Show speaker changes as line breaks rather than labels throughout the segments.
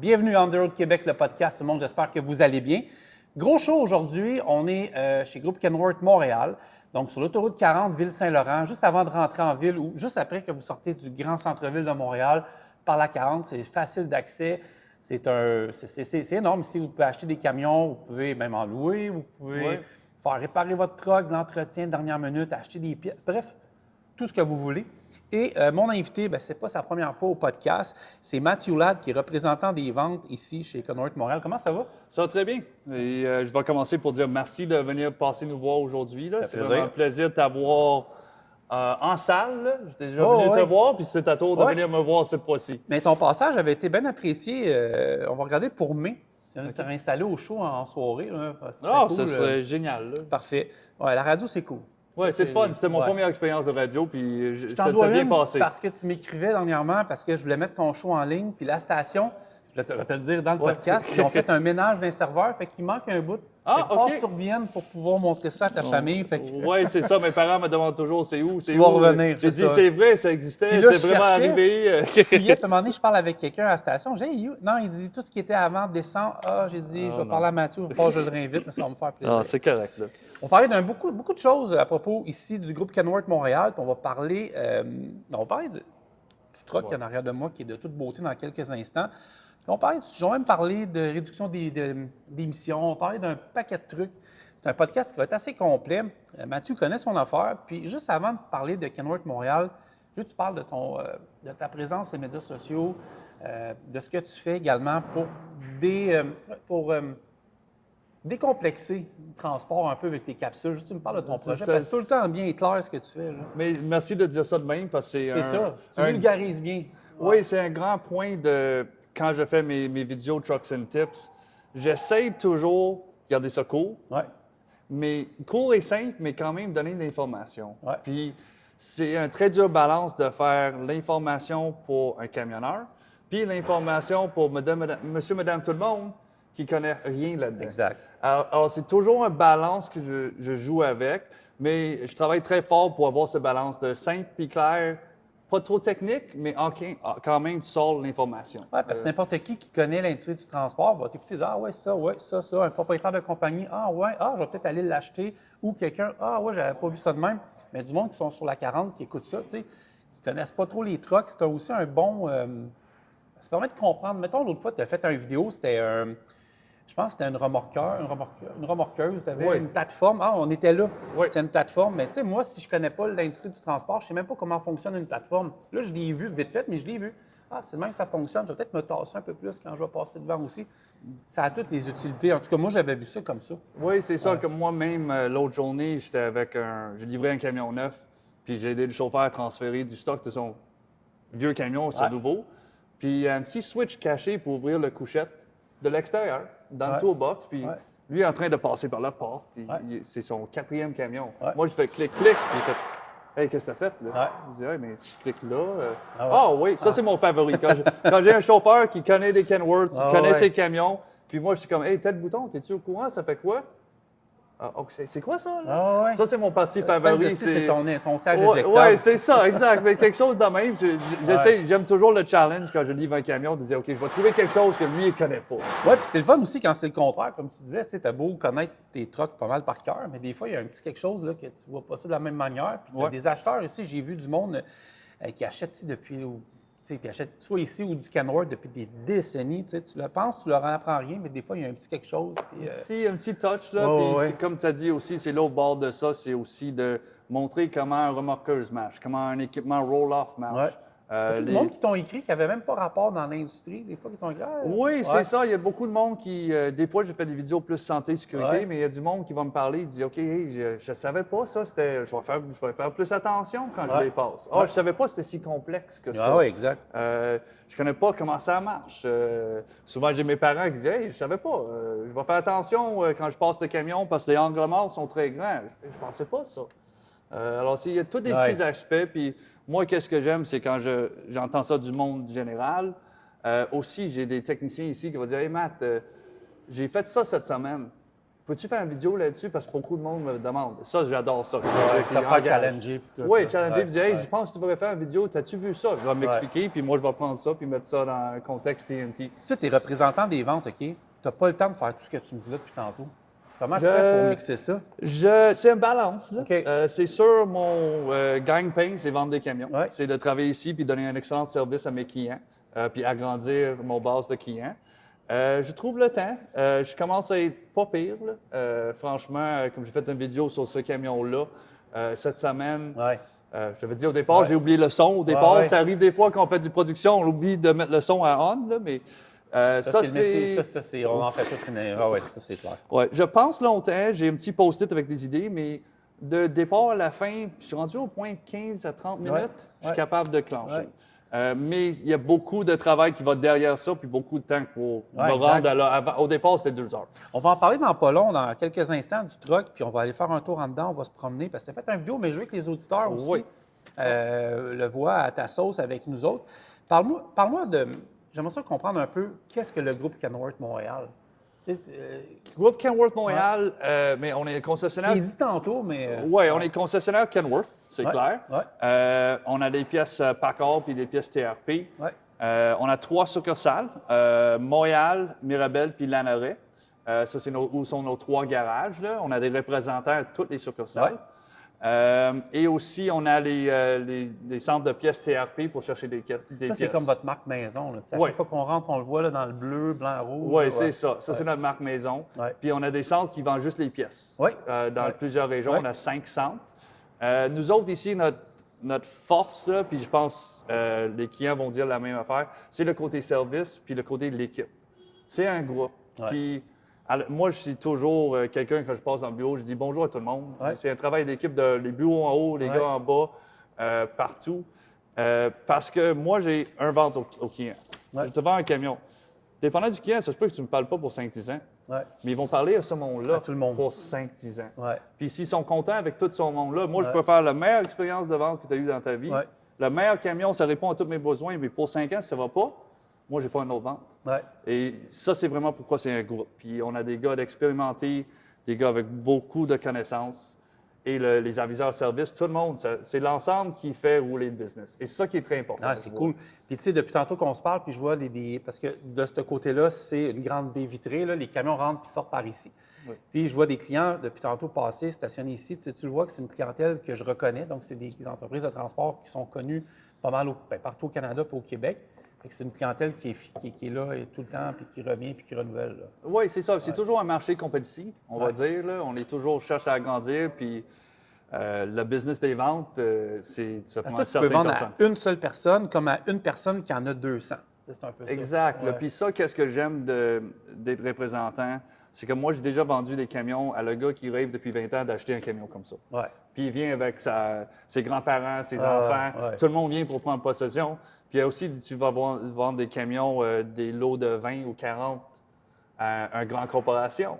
Bienvenue à Underwood Québec, le podcast. Tout le monde, j'espère que vous allez bien. Gros show aujourd'hui. On est chez Groupe Kenworth Montréal, donc sur l'autoroute 40, Ville-Saint-Laurent, juste avant de rentrer en ville ou juste après que vous sortez du grand centre-ville de Montréal par la 40. C'est facile d'accès. C'est énorme ici. Vous pouvez acheter des camions, vous pouvez même en louer, vous pouvez faire réparer votre truck, de l'entretien de dernière minute, acheter des pièces. Bref, tout ce que vous voulez. Et mon invité, ce n'est pas sa première fois au podcast, c'est Matthew Ladd, qui est représentant des ventes ici chez Kenworth Montréal. Comment ça va?
Ça va très bien. Et je vais commencer pour dire merci de venir passer nous voir aujourd'hui. C'est vraiment un plaisir de t'avoir en salle. Là. J'étais déjà venu te voir, puis c'est à tour de venir me voir cette fois-ci.
Mais ton passage avait été bien apprécié. On va regarder pour mai. Tu t'es installé au show en soirée. Là.
Ça
cool,
serait génial. Là.
Parfait. Ouais, la radio, c'est cool.
Oui, c'est le fun. C'était mon première expérience de radio, puis
ça
s'est bien passé.
Parce que tu m'écrivais dernièrement, parce que je voulais mettre ton show en ligne, puis la station, je vais te le dire dans le podcast, ils ont fait un ménage d'un serveur, fait qu'il manque un bout.
OK.
Tu reviennes pour pouvoir montrer ça à ta famille.
Oui, c'est ça. Mes parents me demandent toujours c'est où, c'est où.
Tu vas revenir.
J'ai dit c'est vrai, ça existait,
là,
c'est vraiment arrivé.
Puis à un moment donné, je parle avec quelqu'un à la station. J'ai dit, non, il dit tout ce qui était avant descend. J'ai dit, je vais parler à Mathieu, je le réinvite, mais ça va me faire plaisir.
C'est correct. Là.
On parlait de beaucoup de choses à propos ici du groupe Kenworth Montréal. Puis on va parler, du truck en arrière de moi qui est de toute beauté dans quelques instants. Puis je vais même parler de réduction d'émissions. On va parler d'un paquet de trucs. C'est un podcast qui va être assez complet. Mathieu connaît son affaire. Puis juste avant de parler de Kenworth Montréal, tu parles de ta présence sur les médias sociaux, de ce que tu fais également pour décomplexer le transport un peu avec tes capsules. Juste tu me parles de ton projet, parce que c'est tout le temps bien clair ce que tu fais. Là.
Mais merci de dire ça de même, parce que
c'est ça, tu vulgarises bien.
Oui, c'est un grand point de quand je fais mes vidéos Trucks and Tips. J'essaie toujours de garder ça court, mais court et simple, mais quand même donner de l'information. Puis c'est un très dur balance de faire l'information pour un camionneur, puis l'information pour monsieur, madame, tout le monde qui ne connaît rien là-dedans.
Exact.
Alors, c'est toujours un balance que je joue avec, mais je travaille très fort pour avoir ce balance de simple et clair, pas trop technique, mais quand même, tu sors l'information.
Oui, parce que n'importe qui connaît l'industrie du transport va t'écouter dire « Ah ouais, ça, un propriétaire de compagnie, je vais peut-être aller l'acheter. » Ou quelqu'un « Ah ouais, j'avais pas vu ça de même. » Mais du monde qui sont sur la 40, qui écoutent ça, tu sais, qui ne connaissent pas trop les trucks, c'est aussi un bon... ça permet de comprendre. Mettons, l'autre fois, tu as fait une vidéo, c'était je pense que c'était une remorqueuse, tu avais une plateforme. On était là, c'était une plateforme. Mais tu sais, moi, si je ne connais pas l'industrie du transport, je ne sais même pas comment fonctionne une plateforme. Là, je l'ai vu vite fait, mais je l'ai vu. C'est de même que ça fonctionne. Je vais peut-être me tasser un peu plus quand je vais passer devant aussi. Ça a toutes les utilités. En tout cas, moi, j'avais vu ça comme ça.
Oui, c'est ça. Comme moi-même, l'autre journée, j'étais avec j'ai livré un camion neuf, puis j'ai aidé le chauffeur à transférer du stock de son vieux camion sur nouveau. Puis il y a un petit switch caché pour ouvrir le couchette de l'extérieur, dans le toolbox, puis lui est en train de passer par la porte. C'est son 4e camion. Moi, je fais clic-clic, puis il fait « Hey, qu'est-ce que t'as fait? » là? Je dis « Hey, mais tu cliques là. Oui, ça, c'est mon favori. Quand j'ai un chauffeur qui connaît des Kenworth, qui connaît ses camions, puis moi, je suis comme « Hey, tel bouton, t'es-tu au courant? Ça fait quoi? » C'est quoi ça? Là? Ça, c'est mon parti favori.
C'est ton siège éjectable.
Oui, c'est ça, exact. Mais quelque chose de même. J'aime toujours le challenge quand je livre un camion de dire OK, je vais trouver quelque chose que lui, il ne connaît pas.
Oui, puis c'est le fun aussi quand c'est le contraire. Comme tu disais, tu as beau connaître tes trucks pas mal par cœur, mais des fois, il y a un petit quelque chose là, que tu ne vois pas ça de la même manière. Puis tu as des acheteurs ici, j'ai vu du monde qui achètent ici depuis. Puis achètent soit ici ou du Kenworth depuis des décennies. Tu le penses, tu leur en apprends rien, mais des fois, il y a un petit quelque chose. Puis,
un petit touch, là. Puis comme tu as dit aussi, c'est l'autre bord de ça, c'est aussi de montrer comment un remorqueuse marche, comment un équipement roll-off marche.
Il y a tout le monde qui t'ont écrit qui n'avait même pas rapport dans l'industrie, des fois, qui t'ont écrit.
Oui, c'est ça. Il y a beaucoup de monde qui. Des fois, j'ai fait des vidéos plus santé, sécurité, mais il y a du monde qui va me parler, il dit OK, hey, je savais pas ça, je vais faire plus attention quand je les passe. Je savais pas que c'était si complexe que ça.
Oui, exact.
Je connais pas comment ça marche. Souvent, j'ai mes parents qui disent Hey, je savais pas, je vais faire attention quand je passe le camion parce que les angles morts sont très grands. Je pensais pas ça. Alors, il y a tous des petits aspects. Puis moi, qu'est-ce que j'aime, c'est quand j'entends ça du monde général. Aussi, j'ai des techniciens ici qui vont dire Hey, Matt, j'ai fait ça cette semaine. peux-tu faire une vidéo là-dessus? Parce que beaucoup de monde me demande. Ça, j'adore ça.
Te faire challenger.
Oui, challenger. Puis dire, hey, je pense que tu devrais faire une vidéo. T'as-tu vu ça? Je vais m'expliquer, puis moi, je vais prendre ça, puis mettre ça dans le contexte TNT.
Tu sais, t'es représentant des ventes, OK? T'as pas le temps de faire tout ce que tu me dis là depuis tantôt. Comment tu fais pour mixer ça?
C'est un balance. Là.
OK.
C'est sûr, mon gagne-pain, c'est vendre des camions.
Ouais.
C'est de travailler ici puis donner un excellent service à mes clients, puis agrandir mon base de clients. Je trouve le temps. Je commence à être pas pire. Là. Franchement, comme j'ai fait une vidéo sur ce camion-là cette semaine,
Ouais.
je veux dire, au départ, j'ai oublié le son. Au départ, ça arrive des fois quand on fait du production, on oublie de mettre le son à on, là, mais
Ça, c'est le métier. Ça, c'est... On en fait toute une erreur. Oui, ça, c'est clair.
Ouais, je pense longtemps. J'ai un petit post-it avec des idées, mais de départ à la fin, je suis rendu au point 15 à 30 minutes, je suis capable de clencher. Mais il y a beaucoup de travail qui va derrière ça, puis beaucoup de temps pour me rendre à là. Au départ, c'était 2 heures.
On va en parler dans pas long, dans quelques instants, du truck, puis on va aller faire un tour en dedans, on va se promener, parce que tu as fait une vidéo, mais je veux que les auditeurs aussi le voient à ta sauce avec nous autres. Parle-moi de... J'aimerais ça comprendre un peu qu'est-ce que le groupe Kenworth Montréal.
Groupe Kenworth Montréal, mais on est concessionnaire.
Je l'ai dit tantôt, mais...
Oui, on est concessionnaire Kenworth, c'est clair.
Ouais.
On a des pièces Packard puis des pièces TRP.
Ouais.
On a 3 succursales, Montréal, Mirabel puis Lanaray. Ça, c'est où sont nos 3 garages. Là. On a des représentants à toutes les succursales. Et aussi, on a les centres de pièces TRP pour chercher des pièces.
Ça, c'est comme votre marque maison. Là. À chaque fois qu'on rentre, on le voit là, dans le bleu, blanc, rouge.
Oui, c'est ça. Ça, c'est notre marque maison. Puis on a des centres qui vendent juste les pièces. Dans plusieurs régions, on a 5 centres. Nous autres, ici, notre force, là, puis je pense les clients vont dire la même affaire, c'est le côté service puis le côté de l'équipe. C'est un groupe. Puis moi, je suis toujours quelqu'un, quand je passe dans le bureau, je dis bonjour à tout le monde. C'est un travail d'équipe, les bureaux en haut, les gars en bas, partout. Parce que moi, j'ai un vente au client. Je te vends un camion. Dépendant du client, ça se peut que tu ne me parles pas pour 5-10 ans. Mais ils vont parler à ce monde-là pour 5-10 ans. Puis s'ils sont contents avec tout ce monde-là, moi, je peux faire la meilleure expérience de vente que tu as eue dans ta vie. Le meilleur camion, ça répond à tous mes besoins, mais pour 5 ans, si ça ne va pas, moi, je n'ai pas une autre vente. Et ça, c'est vraiment pourquoi c'est un groupe. Puis on a des gars d'expérimentés, des gars avec beaucoup de connaissances. Et les aviseurs service, tout le monde, c'est l'ensemble qui fait rouler le business. Et c'est ça qui est très important.
Ah, c'est cool. Puis tu sais, depuis tantôt qu'on se parle, puis je vois parce que de ce côté-là, c'est une grande baie vitrée, là, les camions rentrent puis sortent par ici. Puis je vois des clients depuis tantôt passer, stationnés ici. Tu le vois que c'est une clientèle que je reconnais. Donc, c'est des entreprises de transport qui sont connues pas mal partout au Canada et au Québec. C'est une clientèle qui est là et tout le temps, puis qui revient, puis qui renouvelle. Là.
Oui, c'est ça. C'est toujours un marché compétitif, on va dire. Là. On est toujours cherche à agrandir, puis le business des ventes, ça prend un certain
tu peux vendre à une seule personne comme à une personne qui en a 200. C'est un peu ça.
Exact. Puis ça, qu'est-ce que j'aime d'être représentant, c'est que moi, j'ai déjà vendu des camions à le gars qui rêve depuis 20 ans d'acheter un camion comme ça. Puis il vient avec ses grands-parents, ses enfants. Tout le monde vient pour prendre possession. Puis il y a aussi, tu vas vendre des camions, des lots de 20 ou 40 à une grande corporation.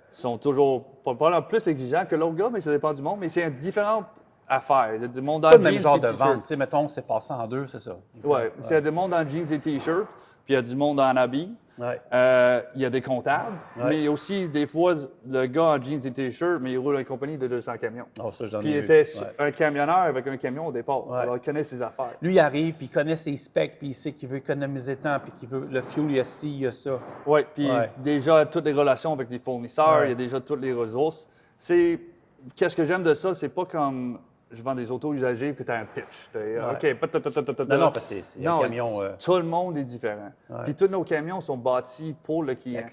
Sont toujours pas plus exigeants que l'autre gars, mais ça dépend du monde. Mais c'est une différente affaire. Il y a du monde
c'est
en
pas le
jeans
même genre
et
de
t-shirts.
vente. Mettons, c'est passé en deux, c'est ça.
Oui, il y a du monde en jeans et t-shirts, puis il y a du monde en habits. Il y a des comptables, mais il y a aussi des fois le gars en jeans et t-shirt, mais il roule une compagnie de 200 camions. Puis il était un camionneur avec un camion au départ. Alors il connaît ses affaires.
Lui, il arrive, puis il connaît ses specs, puis il sait qu'il veut économiser temps, puis qu'il veut le fuel, il y a ci, il y a ça.
Oui, puis déjà toutes les relations avec les fournisseurs, il y a déjà toutes les ressources. Qu'est-ce que j'aime de ça, c'est pas comme je vends des autos usagées que tu as un pitch. OK,
non, parce que c'est un camion.
Tout le monde est différent. Puis tous nos camions sont bâtis pour le client.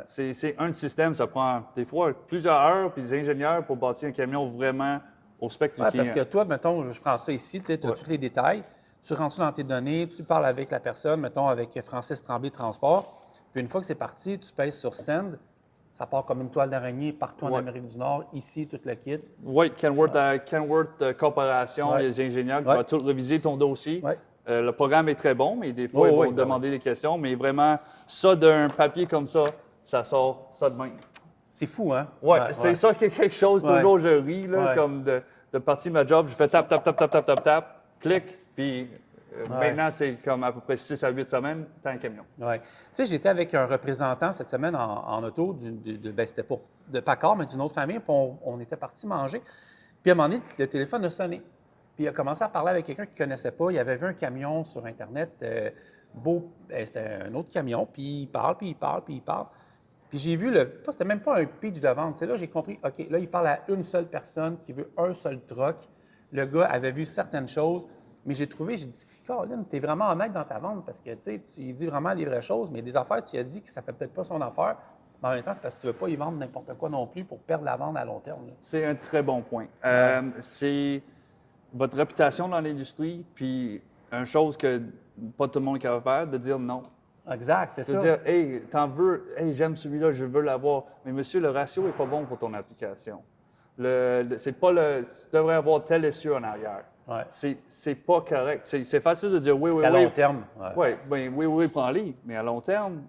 C'est un système, ça prend des fois plusieurs heures, puis des ingénieurs pour bâtir un camion vraiment au spectre du client.
Parce que toi, mettons, je prends ça ici, tu as tous les détails, tu rentres dans tes données, tu parles avec la personne, mettons avec Francis Tremblay Transport, puis une fois que c'est parti, tu pèses sur Send. Ça part comme une toile d'araignée partout en Amérique du Nord, ici, tout le kit.
Oui, Kenworth Corporation, les ingénieurs qui vont tout réviser ton dossier. Le programme est très bon, mais des fois, ils vont demander des questions. Mais vraiment, ça d'un papier comme ça sort ça de même.
C'est fou, hein?
Oui, c'est ça qui est quelque chose, toujours je ris, là, comme de partir de ma job, je fais tap, clic, puis Maintenant, c'est comme à peu près 6 à 8 semaines, tu as un camion.
Oui. Tu sais, j'étais avec un représentant cette semaine en auto, ben, c'était de Paccard, mais d'une autre famille, puis on était partis manger. Puis à un moment donné, le téléphone a sonné. Puis il a commencé à parler avec quelqu'un qu'il ne connaissait pas. Il avait vu un camion sur Internet, beau, c'était un autre camion, puis il parle, puis il parle, puis il parle. Puis j'ai vu c'était même pas un pitch de vente. Tu sais, là, j'ai compris, OK, là, il parle à une seule personne qui veut un seul truck. Le gars avait vu certaines choses, mais j'ai dit, Colin, t'es vraiment honnête dans ta vente parce que, tu sais, tu lui dis vraiment les vraies choses, mais des affaires, tu lui as dit que ça fait peut-être pas son affaire. Mais en même temps, c'est parce que tu ne veux pas y vendre n'importe quoi non plus pour perdre la vente à long terme. Là.
C'est un très bon point. C'est votre réputation dans l'industrie, puis une chose que pas tout le monde est capable de faire, de dire non.
Exact, c'est ça.
De dire, hey, t'en veux, hey, j'aime celui-là, je veux l'avoir. Mais monsieur, le ratio n'est pas bon pour ton application. C'est pas tu devrais avoir tel essieu en arrière.
Ouais.
C'est pas correct. C'est facile de dire oui, oui,
à
oui.
long terme.
Oui, prends-les. Mais à long terme,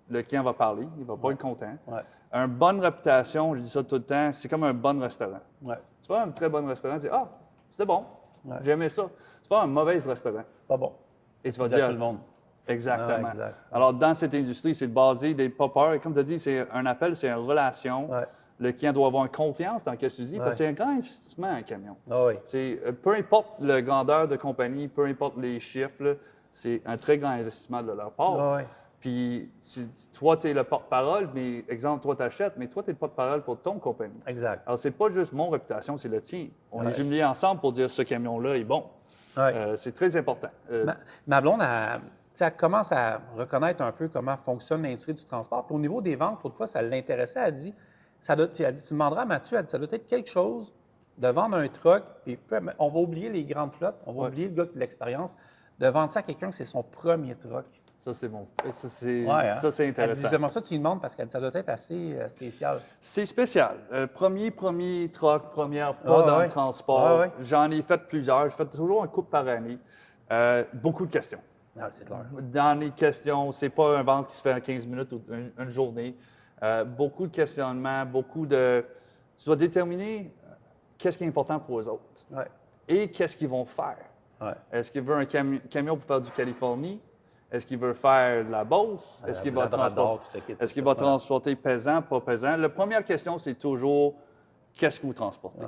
le client va parler, il va pas être content.
Ouais.
Une bonne réputation, je dis ça tout le temps, c'est comme un bon restaurant.
Ouais.
Tu vas à un très bon restaurant, tu dis ah, c'était bon, j'aimais ça. Tu vas à un mauvais restaurant.
Pas bon.
Et tu vas
dire
dire
à tout le monde.
Exactement.
Ah, exact.
Alors, dans cette industrie, c'est basé des pas peur. Et comme tu as dit, c'est un appel, c'est une relation.
Ouais.
Le client doit avoir une confiance dans ce que tu dis, parce que c'est un grand investissement, un camion.
Ah oui.
Peu importe la grandeur de compagnie, peu importe les chiffres, là, c'est un très grand investissement de leur part.
Ah oui.
Puis, toi, tu es le porte-parole, mais exemple, toi, tu achètes, mais toi, tu es le porte-parole pour ton compagnie.
Exact.
Alors, c'est pas juste mon réputation, c'est le tien. On est jumelés ensemble pour dire ce camion-là est bon.
Ouais.
C'est très important.
Ma blonde, elle commence à reconnaître un peu comment fonctionne l'industrie du transport. Puis au niveau des ventes, l'autre fois, ça l'intéressait. Elle dit, tu demanderas à Mathieu, elle dit, ça doit être quelque chose de vendre un truck, puis on va oublier les grandes flottes, on va oublier le gars qui a de l'expérience, de vendre ça à quelqu'un que c'est son premier truck.
Ça, c'est bon. Ça, c'est
Elle
intéressant.
dit, j'aimerais ça que tu lui demandes parce que ça doit être assez spécial.
C'est spécial. Premier truck, première pas dans le transport. J'en ai fait plusieurs. Je fais toujours un couple par année. Beaucoup de questions.
Ah, c'est clair.
Dans les questions, c'est pas un vente qui se fait en 15 minutes ou une journée. Beaucoup de questionnements, beaucoup de... Tu dois déterminer qu'est-ce qui est important pour eux autres et qu'est-ce qu'ils vont faire.
Ouais.
Est-ce qu'ils veulent un camion pour faire du Californie? Est-ce qu'il veut faire de la Beauce? Est-ce qu'il va transporter pesant, pas pesant? La première question, c'est toujours qu'est-ce que vous transportez?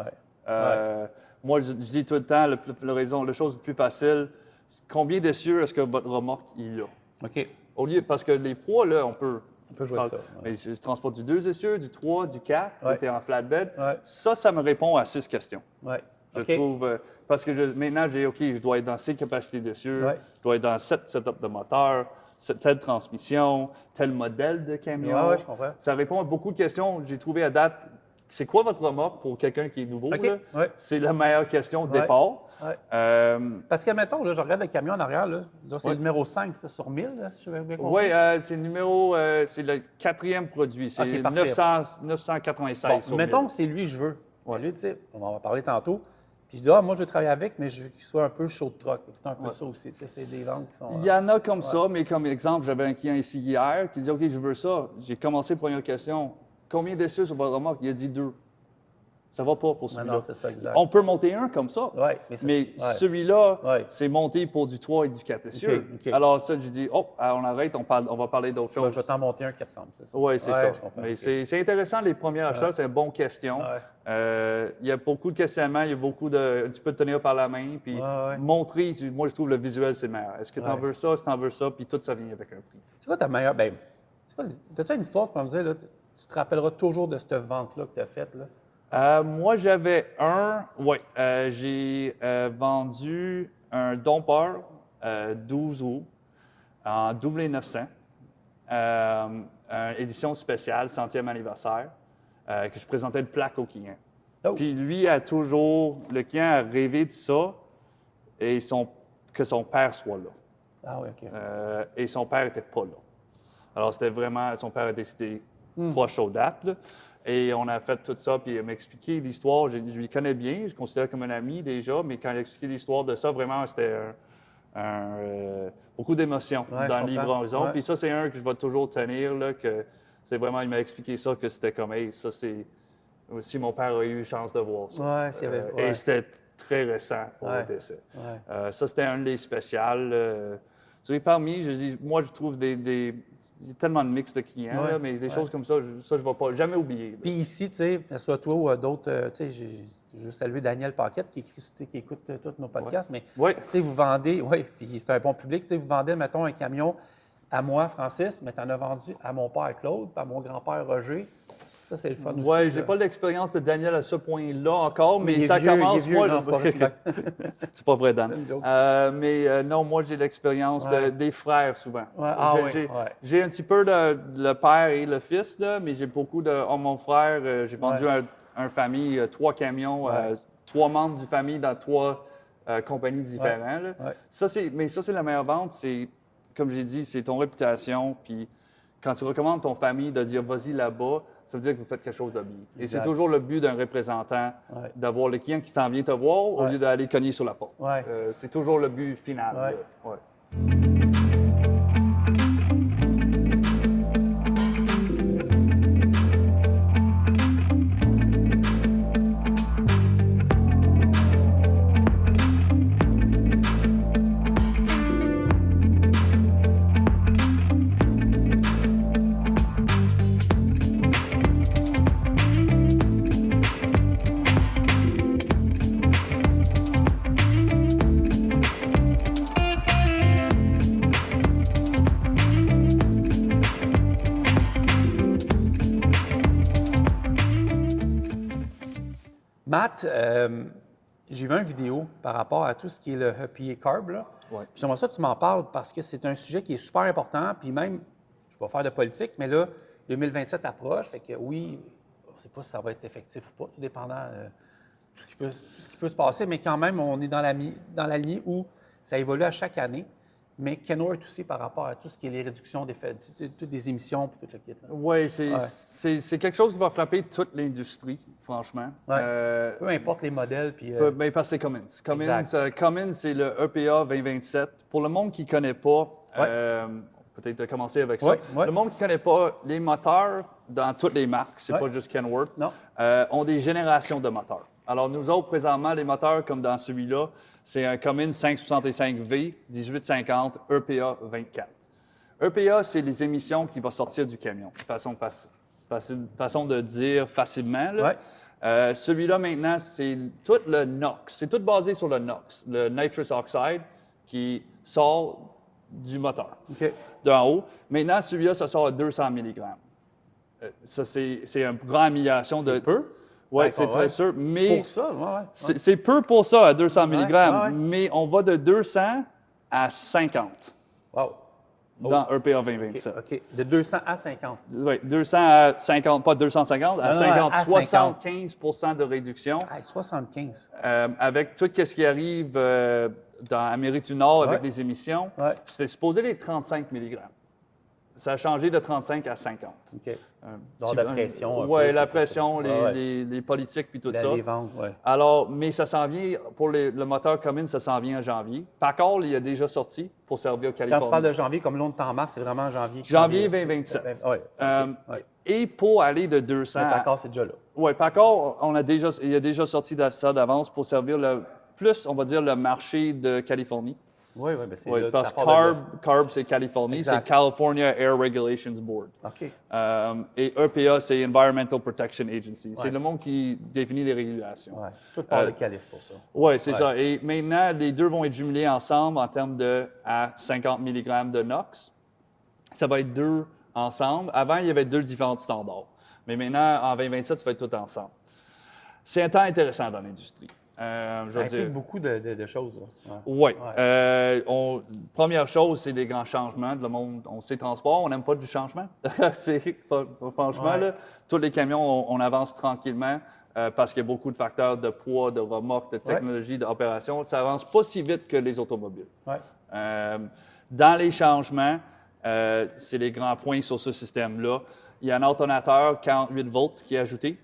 Moi, je dis tout le temps, la chose la plus facile, combien d'essieux est-ce que votre remorque il a?
OK.
Au lieu, parce que les poids, là, on peut
jouer avec ça.
Mais je transporte du 2 essieux, du 3, du 4, tu es en flatbed.
Ouais.
Ça me répond à 6 questions.
Ouais.
Je trouve, parce que maintenant, je dois être dans ces capacités d'essieu, je dois être dans cette setup de moteur, telle transmission, tel modèle de camion.
Oui, je comprends.
Ça répond à beaucoup de questions. J'ai trouvé à date, c'est quoi votre remorque pour quelqu'un qui est nouveau? C'est la meilleure question au départ.
Parce que, mettons, là, je regarde le camion en arrière, là, c'est le numéro 5, ça, sur 1000, là, si je vais bien comprendre.
Oui, c'est le 4e produit. C'est 996 sur 1000.
Mettons que c'est lui que je veux. Lui, tu sais, on en va parler tantôt. Puis je dis, moi, je veux travailler avec, mais je veux qu'il soit un peu chaud de truck. C'est un peu ça aussi. C'est des ventes qui sont.
Il y en a comme ça, mais comme exemple, j'avais un client ici hier qui dit, OK, je veux ça. J'ai commencé première question. Combien d'essieux sur votre remorque? Il a dit 2. Ça va pas pour celui-là.
Non, c'est ça, exact.
On peut monter un comme ça. Mais celui-là, c'est monté pour du 3 et du 4 essieux.
Okay.
Alors ça, j'ai dit, on arrête, on va parler d'autre chose.
Je vais t'en monter un qui ressemble, c'est ça?
Oui, c'est ça. Mais c'est intéressant, les premiers achats, c'est une bonne question. Il y a beaucoup de questionnements, il y a beaucoup de... Tu peux te tenir par la main, puis montrer, moi je trouve le visuel, c'est le meilleur. Est-ce que tu en veux ça, si tu en veux ça, puis tout ça vient avec un prix.
C'est quoi ta meilleure... T'as-tu une histoire, tu peux me dire, là, tu te rappelleras toujours de cette vente-là que tu as faite, là?
Moi, j'avais j'ai vendu un Domper 12 roues en double 900, une édition spéciale, 100e anniversaire, que je présentais une plaque au client. Puis lui le client a rêvé de ça et que son père soit là.
Ah oui, OK.
Et son père n'était pas là. Alors, c'était vraiment, son père a décidé proche aux dates, là. Et on a fait tout ça, puis il m'a expliqué l'histoire. Je lui connais bien, je le considère comme un ami déjà, mais quand il a expliqué l'histoire de ça, vraiment, c'était beaucoup d'émotions dans le livraison. Puis ça, c'est un que je vais toujours tenir, là, que c'est vraiment, il m'a expliqué ça, que c'était comme, hey, ça, c'est... Si mon père a eu chance de voir ça.
Et
c'était très récent pour le décès.
Ouais.
Ça, c'était un des spéciales. Parmi, moi, je trouve il y a tellement de mix de clients, là, mais des choses comme ça, je ne vais pas jamais oublier.
Puis ici, tu sais, que ce soit toi ou d'autres, tu sais, j'ai juste salué Daniel Paquette qui écoute tous nos podcasts, mais tu sais, vous vendez, puis c'est un bon public, tu sais, vous vendez, mettons, un camion à moi, Francis, mais tu en as vendu à mon père Claude, puis à mon grand-père Roger. Ça, c'est le fun aussi.
Oui, j'ai pas l'expérience de Daniel à ce point-là encore, mais ça commence.
Moi, non,
c'est pas vrai, Dan. Non, moi, j'ai l'expérience des frères souvent. J'ai un petit peu le père et le fils, là, mais j'ai beaucoup de. Mon frère, j'ai vendu un famille, 3 camions, 3 membres du famille dans 3 compagnies différentes. Là. Ça, c'est la meilleure vente. C'est, comme j'ai dit, c'est ton réputation. Puis quand tu recommandes ton famille de dire vas-y là-bas, ça veut dire que vous faites quelque chose de bien. Et c'est toujours le but d'un représentant, d'avoir le client qui t'en vient te voir au lieu d'aller cogner sur la porte. C'est toujours le but final.
Matt, j'ai vu une vidéo par rapport à tout ce qui est le Happy Carb. Là. J'aimerais ça que tu m'en parles parce que c'est un sujet qui est super important. Puis même, je ne vais pas faire de politique, mais là, 2027 approche. Fait que oui, on ne sait pas si ça va être effectif ou pas, tout dépendant de tout ce qui peut se passer. Mais quand même, on est dans la ligne où ça évolue à chaque année. Mais Kenworth aussi par rapport à tout ce qui est les réductions toutes des émissions.
Oui, c'est quelque chose qui va frapper toute l'industrie, franchement.
Peu importe les modèles. Puis,
parce que c'est Cummins. Cummins, c'est le EPA 2027. Pour le monde qui ne connaît pas, peut-être de commencer avec ça. Le monde qui ne connaît pas, les moteurs dans toutes les marques, c'est pas juste Kenworth, ont des générations de moteurs. Alors, nous autres, présentement, les moteurs, comme dans celui-là, c'est un Cummins 565V 1850 EPA 24. EPA, c'est les émissions qui vont sortir du camion, façon de dire facilement. Celui-là, maintenant, c'est tout le NOx. C'est tout basé sur le NOx, le nitrous oxide, qui sort du moteur, d'en haut. Maintenant, celui-là, ça sort à 200 mg. Ça, c'est une grande amélioration de...
C'est peu?
Oui, c'est très sûr. Mais
pour ça,
c'est peu pour ça, à 200 mg, mais on va de 200 à 50 dans EPA 2027.
OK. De 200 à 50.
Oui, 200 à 50, pas 250, à 50,
à
75 de réduction.
75.
Avec tout ce qui arrive dans l'Amérique du Nord avec les émissions, c'était supposé les 35 mg. Ça a changé de 35 à 50.
OK. Dans la pression.
Oui, la pression, les politiques puis tout ça.
Les ventes,
Alors, mais ça s'en vient, pour le moteur Cummins, ça s'en vient en janvier. Par il est déjà sorti pour servir au Californie.
Quand tu parles de janvier, comme l'autre temps en mars, c'est vraiment janvier.
Janvier 2027. Et pour aller de 200...
Mais Packard, c'est déjà là.
Oui, Packard, il a déjà sorti de ça d'avance pour servir on va dire, le marché de Californie.
Oui, c'est
parce que CARB, c'est Californie, c'est California Air Regulations Board.
OK.
Et EPA, c'est Environmental Protection Agency. C'est le monde qui définit les régulations.
Oui, tout part de Calif pour ça.
Oui, c'est ça. Et maintenant, les deux vont être jumelés ensemble en termes à 50 mg de NOx. Ça va être 2 ensemble. Avant, il y avait 2 différents standards. Mais maintenant, en 2027, ça va être tout ensemble. C'est un temps intéressant dans l'industrie.
Ça implique beaucoup de choses.
Oui. Première chose, c'est des grands changements. Le monde, on sait transport, on n'aime pas du changement. Franchement, là, tous les camions, on avance tranquillement parce qu'il y a beaucoup de facteurs de poids, de remorque, de technologie, d'opération. Ça avance pas si vite que les automobiles. Dans les changements, c'est les grands points sur ce système-là. Il y a un alternateur 48 volts qui est ajouté.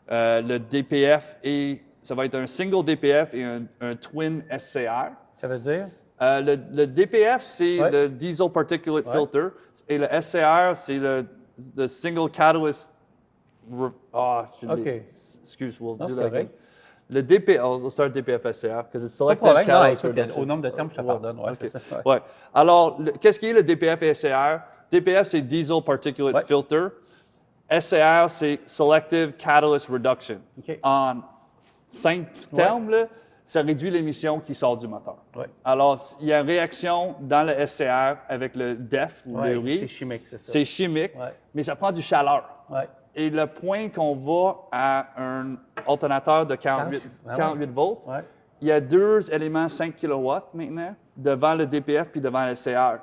Le DPF ça va être un single DPF et un twin SCR.
Ça veut dire?
Le DPF, c'est le Diesel Particulate Filter. Et le SCR, c'est le Single Catalyst...
OK.
Excuse,
c'est correct.
Le DP, I'll start DPF-SCR, because it's
Pas de
Selective
problème. Non,
Catalyst
écoute,
Reduction.
au nombre de termes, je te pardonne. Ouais,
OK.
c'est ça. Ouais.
Ouais. Alors, qu'est-ce qui est le DPF et SCR? DPF, c'est Diesel Particulate
Ouais.
Filter. SCR, c'est Selective Catalyst Reduction.
OK.
En simple termes, là, ça réduit l'émission qui sort du moteur.
Ouais.
Alors, il y a une réaction dans le SCR avec le DEF ou
Ouais,
le RI.
c'est chimique, c'est ça.
C'est chimique,
Ouais.
mais ça prend du chaleur.
Ouais.
Et le point qu'on va à un alternateur de 48, 48 volts,
Ouais.
il y a deux éléments 5 kW maintenant devant le DPF puis devant le SCR.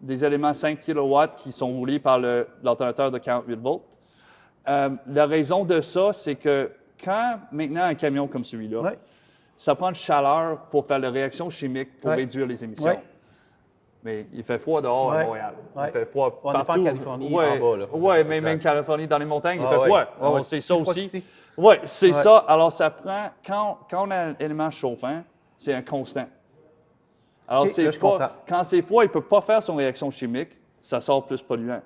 Des éléments 5 kW qui sont roulés par l'alternateur de 48 volts. La raison de ça, c'est que quand maintenant un camion comme celui-là,
Ouais.
ça prend de chaleur pour faire la réaction chimique pour
Ouais.
réduire les émissions.
Ouais.
Mais il fait froid dehors à
Ouais.
Montréal.
Ouais.
Il fait froid
On n'est pas en
partout.
Californie,
Ouais.
en bas, là.
Oui, mais
Exact.
même Californie, dans les montagnes, il
Ah
fait
ouais.
froid.
Ah ouais.
On sait ça
Plus froid
aussi.
qu'ici.
Oui, c'est
Ouais.
ça. Alors, ça prend... Quand on a un élément chauffant, c'est un constant. Alors,
OK,
c'est
là, je comprends.
pas... Quand c'est froid, il ne peut pas faire son réaction chimique. Ça sort plus polluant.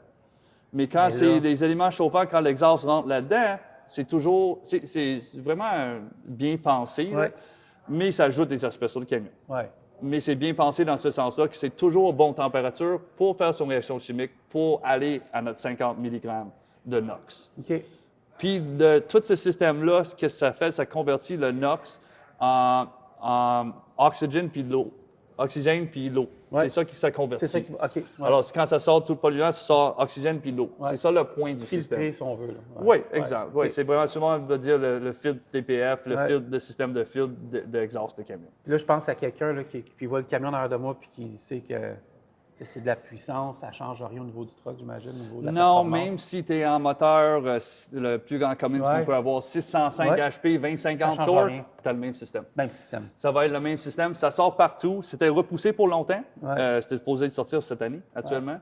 Mais quand
Mais
c'est
là-
des éléments chauffants, quand l'exhaust rentre là-dedans, c'est toujours... C'est vraiment bien pensé, là.
Ouais.
Mais ça ajoute des aspects sur le camion.
Ouais.
Mais c'est bien pensé dans ce sens-là que c'est toujours à bonne température pour faire son réaction chimique, pour aller à notre 50 mg de NOx.
OK.
Puis tout ce système-là, ce que ça fait, ça convertit le NOx en oxygène puis de l'eau. Oxygène puis l'eau.
Ouais.
C'est ça qui ça convertit.
C'est ça qui va. OK. Ouais.
Alors, quand ça sort tout polluant, ça sort oxygène puis l'eau.
Ouais.
C'est ça le point du système.
Filtrer, si on veut. Là.
Oui,
Ouais.
exact.
Ouais.
Oui, c'est vraiment souvent, on va dire, le filtre DPF, le
Ouais.
filtre de système de filtre d'exhaust de camion.
Puis là, je pense à quelqu'un là, qui voit le camion en arrière de moi puis qui sait que c'est de la puissance, ça ne change rien au niveau du truck, j'imagine, au niveau de la
Non,
performance.
même si tu es en moteur, le plus grand Cummins
Ouais.
qu'on peut avoir, 605
Ouais.
HP, 2050
Ça change
torque,
rien.
tu as le même système.
Même système.
Ça va être le même système. Ça sort partout. C'était repoussé pour longtemps.
Ouais.
C'était supposé sortir cette année, actuellement.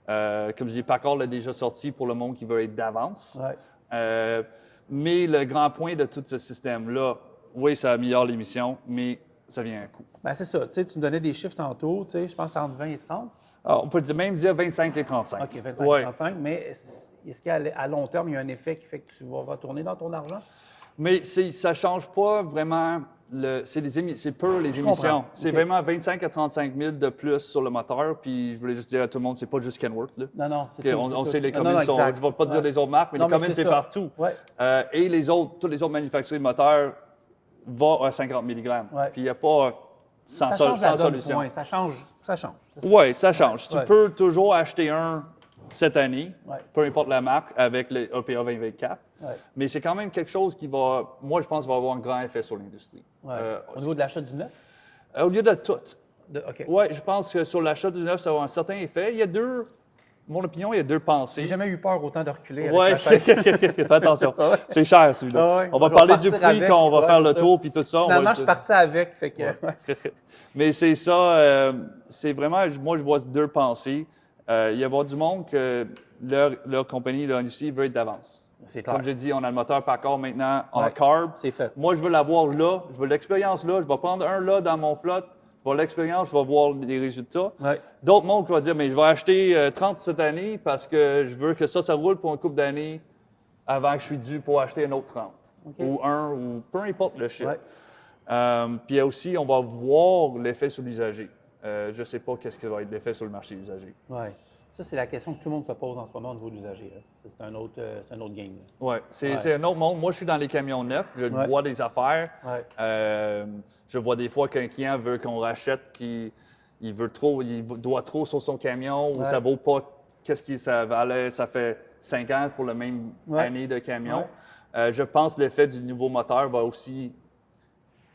Comme je dis, Packard l'a déjà sorti pour le monde qui veut être d'avance.
Ouais.
Mais le grand point de tout ce système-là, oui, ça améliore l'émission, mais ça vient à un coût.
Ben, c'est ça. Tu sais, tu me donnais des chiffres tantôt, tu sais, je pense entre 20 et 30.
Alors, on peut même dire 25 et 35.
OK, 25
Ouais.
et 35. Mais est-ce qu'à long terme, il y a un effet qui fait que tu vas retourner dans ton argent?
Mais ça ne change pas vraiment. C'est pur les émissions.
comprends.
C'est
OK.
vraiment 25 à 35 000 de plus sur le moteur. Puis je voulais juste dire à tout le monde, c'est pas juste Kenworth. Là.
Non, c'est
OK,
tout,
on
c'est
sait
tout.
les
Non,
Cummins
non,
sont.
exact.
Je ne vais pas dire
Ouais.
les autres marques, mais
Non,
les
mais
Cummins,
c'est
c'est
ça.
partout.
Ouais.
Et tous les autres manufacturiers de moteurs vont à 50 mg.
Ouais.
Puis il n'y a pas sans
Ça change la donne,
solution.
point. Ça change. Ça change. C'est ça.
Oui, ça change.
Ouais.
Tu peux toujours acheter un cette année,
Ouais.
peu importe la marque, avec le EPA 2024.
Ouais.
Mais c'est quand même quelque chose qui va, moi, je pense, va avoir un grand effet sur l'industrie.
Ouais. Au niveau de l'achat du neuf?
Au lieu de tout.
OK.
Oui, je pense que sur l'achat du neuf, ça va avoir un certain effet. Il y a mon opinion, il y a deux pensées.
J'ai jamais eu peur autant de reculer. Avec
Oui,
ma
fais
chaise.
attention. C'est cher, celui-là.
Ah ouais.
On va
Je vais
parler du
partir
prix
avec.
quand on va
Ouais,
faire le
c'est ça.
tour puis tout ça. on va
Finalement,
le-
je suis parti avec. Fait que...
Mais c'est ça, c'est vraiment, moi, je vois deux pensées. Il y a du monde que leur compagnie, leur industrie veut être d'avance.
C'est clair.
Comme j'ai dit, on a le moteur Packard maintenant en
Ouais,
carb.
c'est fait.
Moi, je veux l'avoir là. Je veux l'expérience là. Je vais prendre un là dans mon flotte. Je vais l'expérience, je vais voir les résultats.
Ouais.
D'autres mondes qui vont dire, mais je vais acheter 30 cette année parce que je veux que ça roule pour une couple d'années avant que je suis dû pour acheter un autre 30. Ou un, ou peu importe le chiffre.
Ouais.
Puis aussi, on va voir l'effet sur l'usager. Je ne sais pas qu'est-ce qui va être l'effet sur le marché usager.
Ouais. Ça, c'est la question que tout le monde se pose en ce moment au niveau de l'usager. là. C'est un autre game. là.
Oui, c'est un autre monde. Moi, je suis dans les camions neufs. Je
Ouais.
vois des affaires.
Ouais.
Je vois des fois qu'un client veut qu'on rachète, il doit trop sur son camion ou
Ouais.
ça vaut pas qu'est-ce que ça valait. Ça fait 5 ans pour la même année de camion. Je pense que l'effet du nouveau moteur va aussi.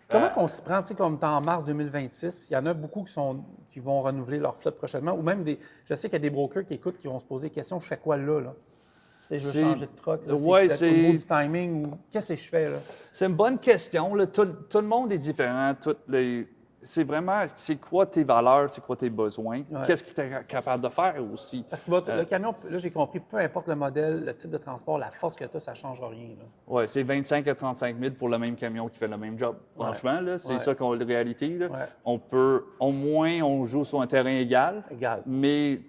Comment qu'on s'y prend, tu sais, comme en mars 2026, il y en a beaucoup qui vont renouveler leur flotte prochainement, ou même je sais qu'il y a des brokers qui écoutent, qui vont se poser des questions, je fais quoi là? Tu sais, je veux
C'est-
changer de truck, là,
Ouais,
peut-être
c'est-
au niveau du timing, ou qu'est-ce que je fais là?
C'est une bonne question. Là. Tout le monde est différent. C'est vraiment, c'est quoi tes valeurs, c'est quoi tes besoins,
Ouais.
qu'est-ce que tu es capable de faire aussi.
Parce que le camion, là j'ai compris, peu importe le modèle, le type de transport, la force que tu as, ça ne changera rien. Là.
Oui, c'est 25 à 35 000 pour le même camion qui fait le même job. Franchement, là, c'est
Ouais.
ça qu'on la réalité. Là.
Ouais.
On peut, au moins, on joue sur un terrain égal.
Égal.
Mais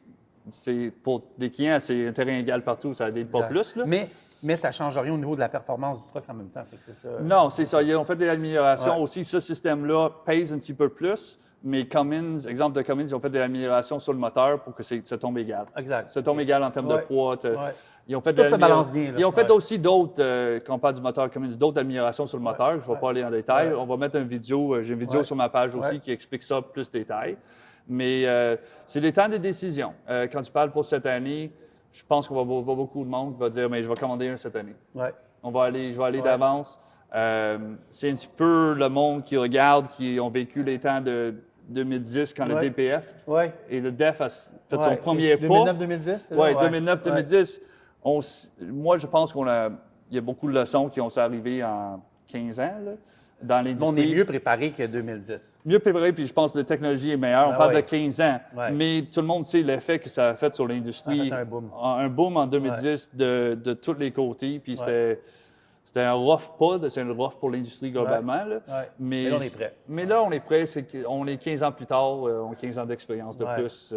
c'est pour des clients, c'est un terrain égal partout, ça n'aide pas
Exact.
plus. Là.
Mais mais ça ne change rien au niveau de la performance du truck en même temps. Fait que c'est ça.
Non, c'est ça. Ils ont fait des améliorations aussi. Ce système-là pèse un petit peu plus, mais Cummins, exemple de Cummins, ils ont fait des améliorations sur le moteur pour que ça tombe égal.
Exact.
Ça tombe égal en termes de poids. Ils ont fait
Tout se balance bien. Là.
Ils ont fait aussi d'autres, quand on parle du moteur Cummins, d'autres améliorations sur le moteur. Je ne vais pas aller en détail. On va mettre une vidéo. J'ai une vidéo sur ma page aussi qui explique ça plus détail. Mais c'est des temps de décision. Quand tu parles pour cette année, je pense qu'on va avoir beaucoup de monde qui va dire, mais je vais commander un cette année.
Ouais.
Je vais aller d'avance. C'est un petit peu le monde qui regarde, qui ont vécu les temps de 2010 quand le DPF et le DEF a fait son premier pas.
2009-2010?
Oui, 2009-2010. Moi, je pense qu'il y a beaucoup de leçons qui ont arrivé en 15 ans là, dans l'industrie.
On est mieux préparé que 2010.
Mieux préparé, puis je pense que la technologie est meilleure. On parle de 15 ans, mais tout le monde sait l'effet que ça a fait sur l'industrie.
Ça a fait un boom.
Un boom en 2010 de tous les côtés, puis c'était un rough pas, c'est un rough pour l'industrie globalement. Là.
Mais là, on est prêt.
Mais là, on est prêt. On est 15 ans plus tard, on a 15 ans d'expérience de plus.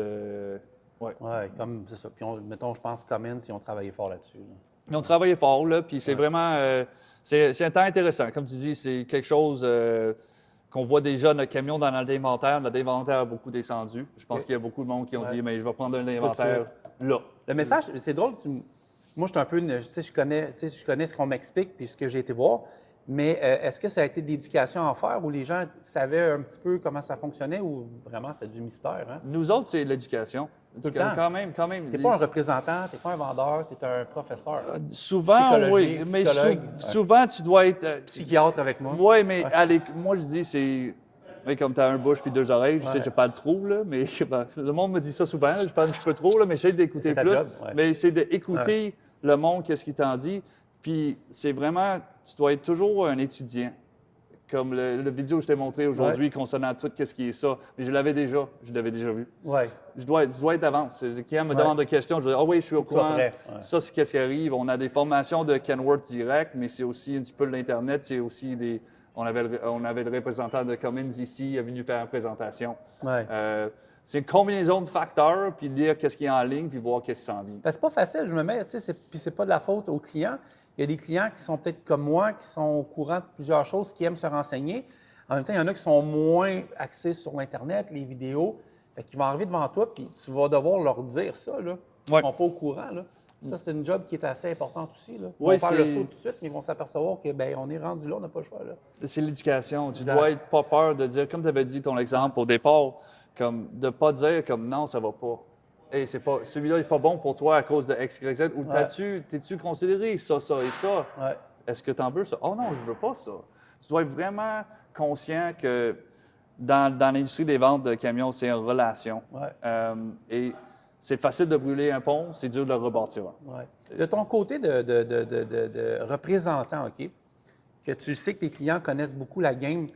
Oui, comme c'est ça. Puis, mettons, je pense Cummins, ils ont travaillé fort là-dessus. Là.
Ils ont travaillé fort, là, puis c'est vraiment... c'est un temps intéressant. Comme tu dis, c'est quelque chose qu'on voit déjà, notre camion dans l'inventaire. Notre inventaire a beaucoup descendu. Je pense qu'il y a beaucoup de monde qui ont dit, mais je vais prendre un inventaire là.
Le message, c'est drôle. Moi, je suis un peu... je connais ce qu'on m'explique puis ce que j'ai été voir. Mais est-ce que ça a été de l'éducation à faire où les gens savaient un petit peu comment ça fonctionnait ou vraiment c'était du mystère? Hein?
Nous autres, c'est l'éducation.
Tout le temps.
Quand même.
Tu n'es pas un représentant, tu n'es pas un vendeur, tu es un professeur.
Souvent, oui. Mais souvent, tu dois être...
psychiatre avec moi.
Oui, mais moi, je dis, c'est... Mais comme tu as un bouche puis deux oreilles, je sais que je parle trop, là, mais le monde me dit ça souvent, je parle un petit peu trop, là, mais j'essaie d'écouter plus.
Job,
mais c'est d'écouter le monde, qu'est-ce qu'il t'en dit. Puis c'est vraiment, tu dois être toujours un étudiant. Comme le vidéo que je t'ai montré aujourd'hui concernant tout ce qui est ça. Mais je l'avais déjà vu.
Ouais.
Je dois être d'avance. Quand on me demande des questions, je dis « Ah oui, je suis au courant. » Ça, c'est qu'est-ce qui arrive. On a des formations de Kenworth direct, mais c'est aussi un petit peu de l'Internet. C'est aussi des... On avait le représentant de Cummins ici, il est venu faire une présentation.
Ouais.
C'est une combinaison de facteurs, puis dire qu'est-ce qui est en ligne, puis voir qu'est-ce qui s'en vient.
C'est pas facile, je me mets, tu sais, puis c'est pas de la faute aux clients. Il y a des clients qui sont peut-être comme moi, qui sont au courant de plusieurs choses, qui aiment se renseigner. En même temps, il y en a qui sont moins axés sur l'Internet, les vidéos. Fait qu'ils vont arriver devant toi, puis tu vas devoir leur dire ça, là. Ils ne sont pas au courant, là. Ça, c'est une job qui est assez importante aussi, là. On va faire le saut tout de suite, mais ils vont s'apercevoir que, bien, on est rendu là, on n'a pas le choix, là.
C'est l'éducation. Tu dois être pas peur de dire, comme tu avais dit ton exemple au départ, comme de ne pas dire comme non, ça va pas. Hey, celui-là n'est pas bon pour toi à cause de X, Y, Z. Ou t'es-tu considéré ça et ça?
Ouais.
Est-ce que tu en veux ça? Oh non, je veux pas ça. Tu dois être vraiment conscient que dans l'industrie des ventes de camions, c'est une relation. Et c'est facile de brûler un pont, c'est dur de le rebâtir.
Ouais. De ton côté de représentant, OK, que tu sais que tes clients connaissent beaucoup la game,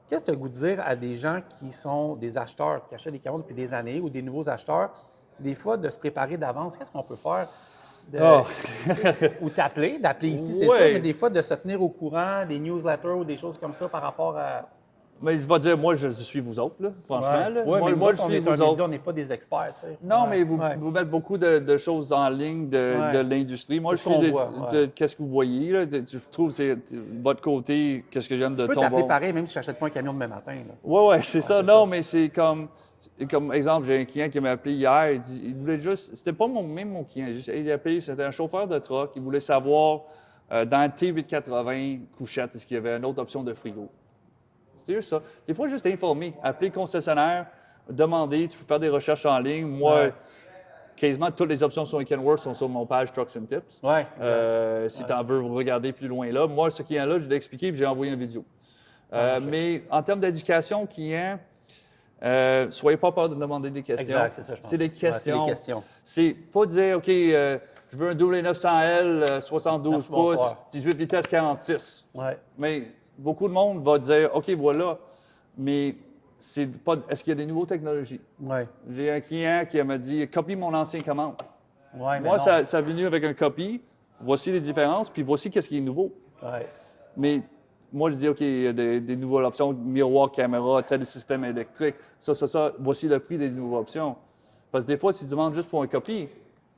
qu'est-ce que tu as goût de dire à des gens qui sont des acheteurs, qui achètent des camions depuis des années ou des nouveaux acheteurs, des fois de se préparer d'avance? Qu'est-ce qu'on peut faire? Ou d'appeler ici, c'est sûr, mais des fois de se tenir au courant des newsletters ou des choses comme ça par rapport à...
Mais je vais dire, moi, je suis vous autres, là, franchement. Là.
Moi, je suis vous autres. On n'est pas des experts, tu sais.
Non, mais vous mettez beaucoup de choses en ligne de l'industrie. Moi, je suis de qu'est-ce que vous voyez. Là. Je trouve que c'est votre côté, qu'est-ce que j'aime de ton
Tu peux t'appeler pareil, même si je n'achète pas un camion demain matin.
Oui, c'est ça. Non, mais c'est comme exemple, j'ai un client qui m'a appelé hier. Il voulait juste, c'était pas même mon client. Il a appelé, c'était un chauffeur de truck. Il voulait savoir, dans le T880 couchette, est-ce qu'il y avait une autre option de frigo. C'est juste ça. Des fois, juste informer, appeler le concessionnaire, demander, tu peux faire des recherches en ligne. Moi, quasiment toutes les options sur Kenworth sont sur mon page Trucks and Tips. Si tu en veux regarder plus loin là. Moi, ce client-là, je l'ai expliqué et j'ai envoyé une vidéo. Mais en termes d'éducation client, soyez pas peur de demander des questions.
Exact, c'est ça, je pense.
C'est des questions.
c'est des questions.
C'est pas dire, OK, je veux un W900L, 72 pouces, 18 vitesses 46. Mais beaucoup de monde va dire, OK, voilà, mais c'est pas. Est-ce qu'il y a des nouvelles technologies? J'ai un client qui m'a dit, copie mon ancien commande. Moi, ça est venu avec un copie. Voici les différences, puis voici qu'est-ce qui est nouveau. Mais moi, je dis, OK, il y a des nouvelles options, miroir, caméra, tel système électrique, ça. Voici le prix des nouvelles options. Parce que des fois, si tu demandes juste pour un copie,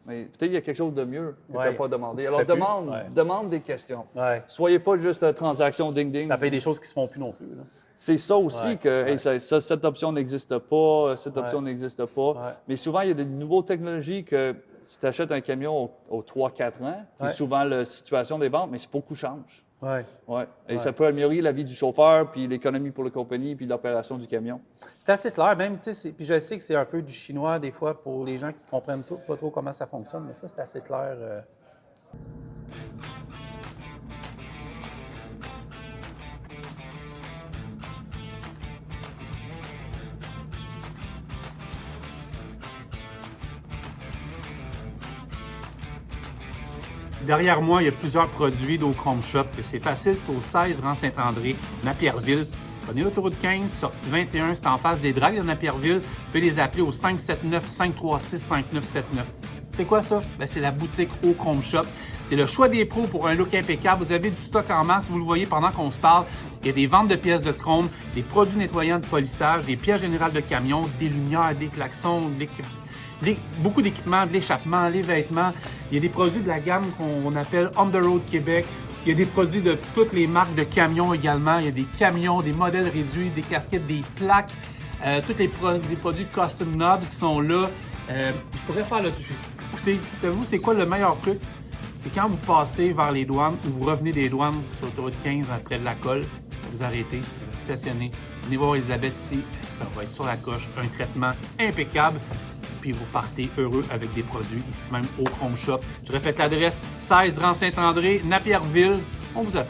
mais peut-être qu'il y a quelque chose de mieux que tu
Ouais.
n'as pas demandé.
Qui se
Alors,
fait plus.
demande,
Ouais.
demande des questions.
Ouais.
Soyez pas juste transaction ding-ding.
Ça fait des choses qui se font plus non plus. Là.
C'est ça aussi
Ouais,
que
ouais.
hey, cette option n'existe pas, cette
Ouais.
option n'existe pas.
Ouais.
Mais souvent, il y a des nouvelles technologies que si tu achètes un camion aux 3-4 ans, qui est
Ouais.
souvent la situation des ventes, mais beaucoup change.
Ouais.
Ouais. Et
Ouais.
ça peut améliorer la vie du chauffeur, puis l'économie pour la compagnie, puis l'opération du camion.
C'est assez clair, même, tu sais, puis je sais que c'est un peu du chinois des fois pour les gens qui ne comprennent pas trop comment ça fonctionne, mais ça, c'est assez clair. Derrière moi, il y a plusieurs produits d'Ochrome Shop. C'est facile, c'est au 16 rang Saint-André, Napierville. Prenez l'autoroute 15, sortie 21, c'est en face des dragues de Napierville. Vous pouvez les appeler au 579-536-5979. C'est quoi ça? Ben, c'est la boutique Ochrome Shop. C'est le choix des pros pour un look impeccable. Vous avez du stock en masse, vous le voyez pendant qu'on se parle. Il y a des ventes de pièces de chrome, des produits nettoyants de polissage, des pièces générales de camion, des lumières, des klaxons, beaucoup d'équipements, de l'échappement, les vêtements. Il y a des produits de la gamme qu'on appelle On the Road Québec. Il y a des produits de toutes les marques de camions également. Il y a des camions, des modèles réduits, des casquettes, des plaques, tous les produits custom knobs qui sont là. Je pourrais faire le... Écoutez, savez-vous, c'est quoi le meilleur truc? C'est quand vous passez vers les douanes ou vous revenez des douanes sur l'autoroute 15 après de la colle, vous arrêtez, vous stationnez, venez voir Elisabeth ici, ça va être sur la coche, un traitement impeccable. Puis vous partez heureux avec des produits ici même au Chrome Shop. Je répète l'adresse, 16 rang Saint-André, Napierville. On vous attend.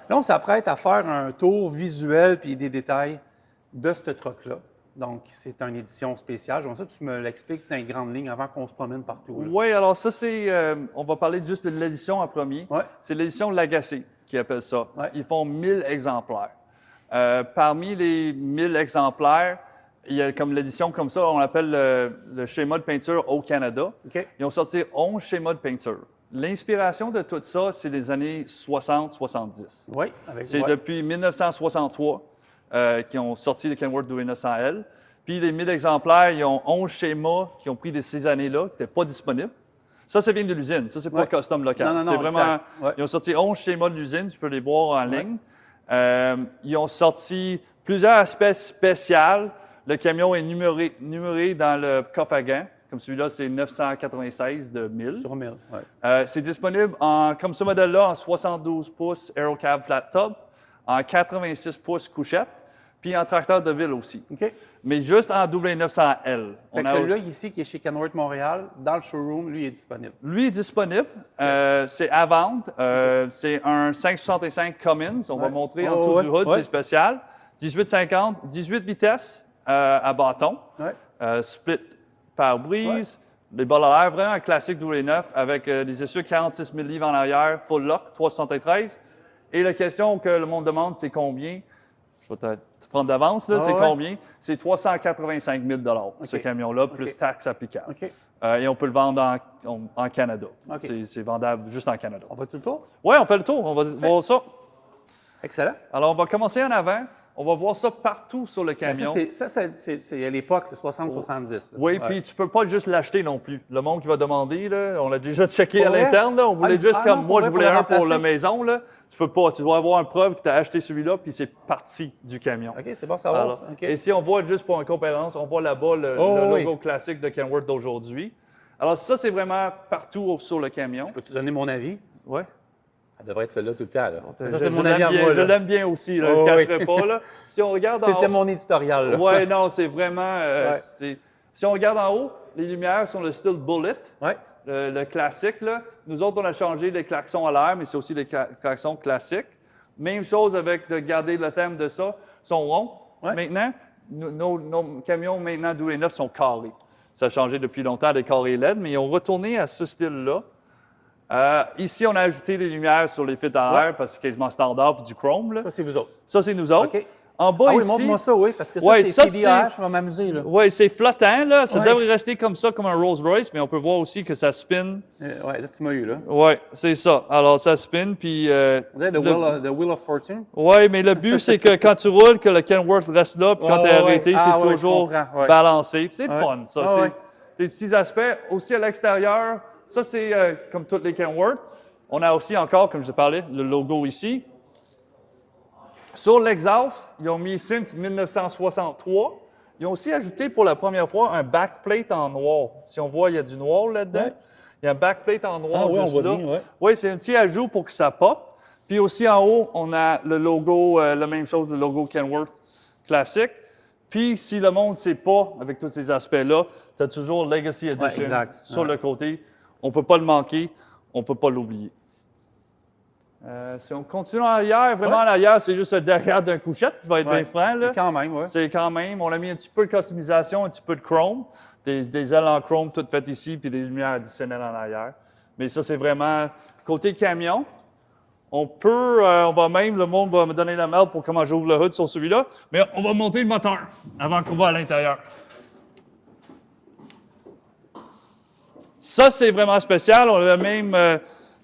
Là, on s'apprête à faire un tour visuel puis des détails de ce truck-là. Donc, c'est une édition spéciale. J'aimerais ça que tu me l'expliques dans les grandes lignes avant qu'on se promène partout. Là.
Oui, alors ça, c'est. On va parler juste de l'édition en premier.
Ouais.
C'est l'édition Lagacé qui appelle ça.
Ouais.
Ils font 1000 exemplaires. Parmi les 1000 exemplaires, il y a comme l'édition comme ça, on appelle le schéma de peinture au Canada.
OK.
Ils ont sorti 11 schémas de peinture. L'inspiration de tout ça, c'est des années 60-70.
Oui, avec
C'est depuis 1963 qu'ils ont sorti le Kenworth 2900L. Puis les 1000 exemplaires, ils ont 11 schémas qui ont pris de ces années-là, qui n'étaient pas disponibles. Ça vient de l'usine. Ça, c'est pas
Ouais.
custom local.
Non,
C'est vraiment.
exact. Ouais.
Ils ont sorti 11 schémas de l'usine, tu peux les voir en ligne. Ils ont sorti plusieurs aspects spéciaux. Le camion est numéré dans le coffre à gants. Comme celui-là, c'est 996 de 1000.
Sur 1000, ouais.
C'est disponible comme ce modèle-là en 72 pouces Aerocab Flat Top, en 86 pouces couchette, puis en tracteur de ville aussi.
OK.
Mais juste en W900L.
Fait que celui-là ici, qui est chez Kenworth Montréal, dans le showroom, lui, est disponible.
Lui est disponible. C'est à vendre. C'est un 565 Cummins. On va montrer en dessous du hood, c'est spécial. 1850, 18 vitesses à bâton.
Ouais.
Split pare-brise. Les bols à l'air, vraiment un classique W9 avec des essieux 46 000 livres en arrière, full lock, 373. Et la question que le monde demande, c'est combien? Je vais te prendre d'avance, là. C'est combien? C'est 385 000 ce camion-là, plus taxes applicables.
OK.
Et on peut le vendre en Canada.
OK.
C'est vendable juste en Canada.
On va-tu le tour?
Oui, on fait le tour. On va voir ça.
Excellent.
Alors, on va commencer en avant. On va voir ça partout sur le
Ben,
camion.
c'est à l'époque, le 60-70.
Oui, puis tu peux pas juste l'acheter non plus. Le monde qui va demander, là, on l'a déjà checké à
Pour vrai?
l'interne, là, on voulait juste comme
non,
moi, je
pour
voulais
le
un pour
remplacer?
la maison. Là. Tu peux pas. Tu dois avoir une preuve que tu as acheté celui-là, puis c'est parti du camion.
OK, c'est bon, ça va.
Alors,
OK.
Et si on voit juste pour une comparaison, on voit là-bas le logo classique de Kenworth d'aujourd'hui. Alors ça, c'est vraiment partout sur le camion.
Peux-tu donner mon avis?
Oui.
Ça devrait être celle-là tout le temps. Là. Ça,
Je
c'est mon avis à
l'aime
moi.
bien, je l'aime bien aussi, là, je ne cacherai pas. Là. Si on regarde en
C'était
haut,
mon éditorial. Là.
oui, non, c'est vraiment. Si on regarde en haut, les lumières sont le style bullet,
Ouais.
le classique. Là. Nous autres, on a changé les klaxons à l'air, mais c'est aussi des klaxons classiques. Même chose avec de garder le thème de ça, sont ronds.
Ouais.
Maintenant, nos camions maintenant W9 sont carrés. Ça a changé depuis longtemps des carrés LED, mais ils ont retourné à ce style-là. Ici, on a ajouté des lumières sur les fils en
Ouais.
l'air parce que c'est quasiment standard puis du chrome. Là.
Ça, c'est vous autres.
Ça, c'est nous autres.
OK.
En bas,
Ah oui,
ici,
montre-moi ça, oui, parce que ça,
Ouais,
c'est
ça,
PDH, je vais m'amuser, là.
ouais, c'est flottant. Là. Ça
Ouais.
devrait rester comme ça, comme un Rolls Royce, mais on peut voir aussi que ça spin.
Ouais, là, tu m'as eu, là.
Ouais, c'est ça. Alors, ça spin, puis...
Vous avez the Wheel of Fortune?
ouais, mais le but, c'est que quand tu roules, que le Kenworth reste là, puis quand tu es
Ouais,
arrêté,
ouais. Ah,
c'est
ouais,
toujours
je comprends, ouais.
balancé. Puis c'est
Ouais.
fun, ça.
Ah,
c'est
ouais.
des petits aspects. Aussi, à l'extérieur, ça, c'est comme toutes les Kenworth. On a aussi encore, comme je parlais, le logo ici. Sur l'exhaust, ils ont mis since 1963. Ils ont aussi ajouté pour la première fois un backplate en noir. Si on voit, il y a du noir là-dedans.
Ouais.
Il y a un backplate en noir
Ah oui,
juste
on voit
là.
bien, ouais.
Oui, c'est un petit ajout pour que ça pop. Puis aussi en haut, on a le logo, la même chose, le logo Kenworth classique. Puis si le monde ne sait pas, avec tous ces aspects-là, tu as toujours Legacy Edition
exact.
sur le côté. On ne peut pas le manquer, on ne peut pas l'oublier. Si on continue en arrière, vraiment en arrière, c'est juste le derrière d'un couchette, je vais être bien franc. Là.
Quand même, oui.
C'est quand même, on a mis un petit peu de customisation, un petit peu de chrome, des ailes en chrome toutes faites ici, puis des lumières additionnelles en arrière. Mais ça, c'est vraiment côté camion. On va même, le monde va me donner la merde pour comment j'ouvre le hood sur celui-là, mais on va monter le moteur avant qu'on va à l'intérieur. Ça, c'est vraiment spécial. On avait même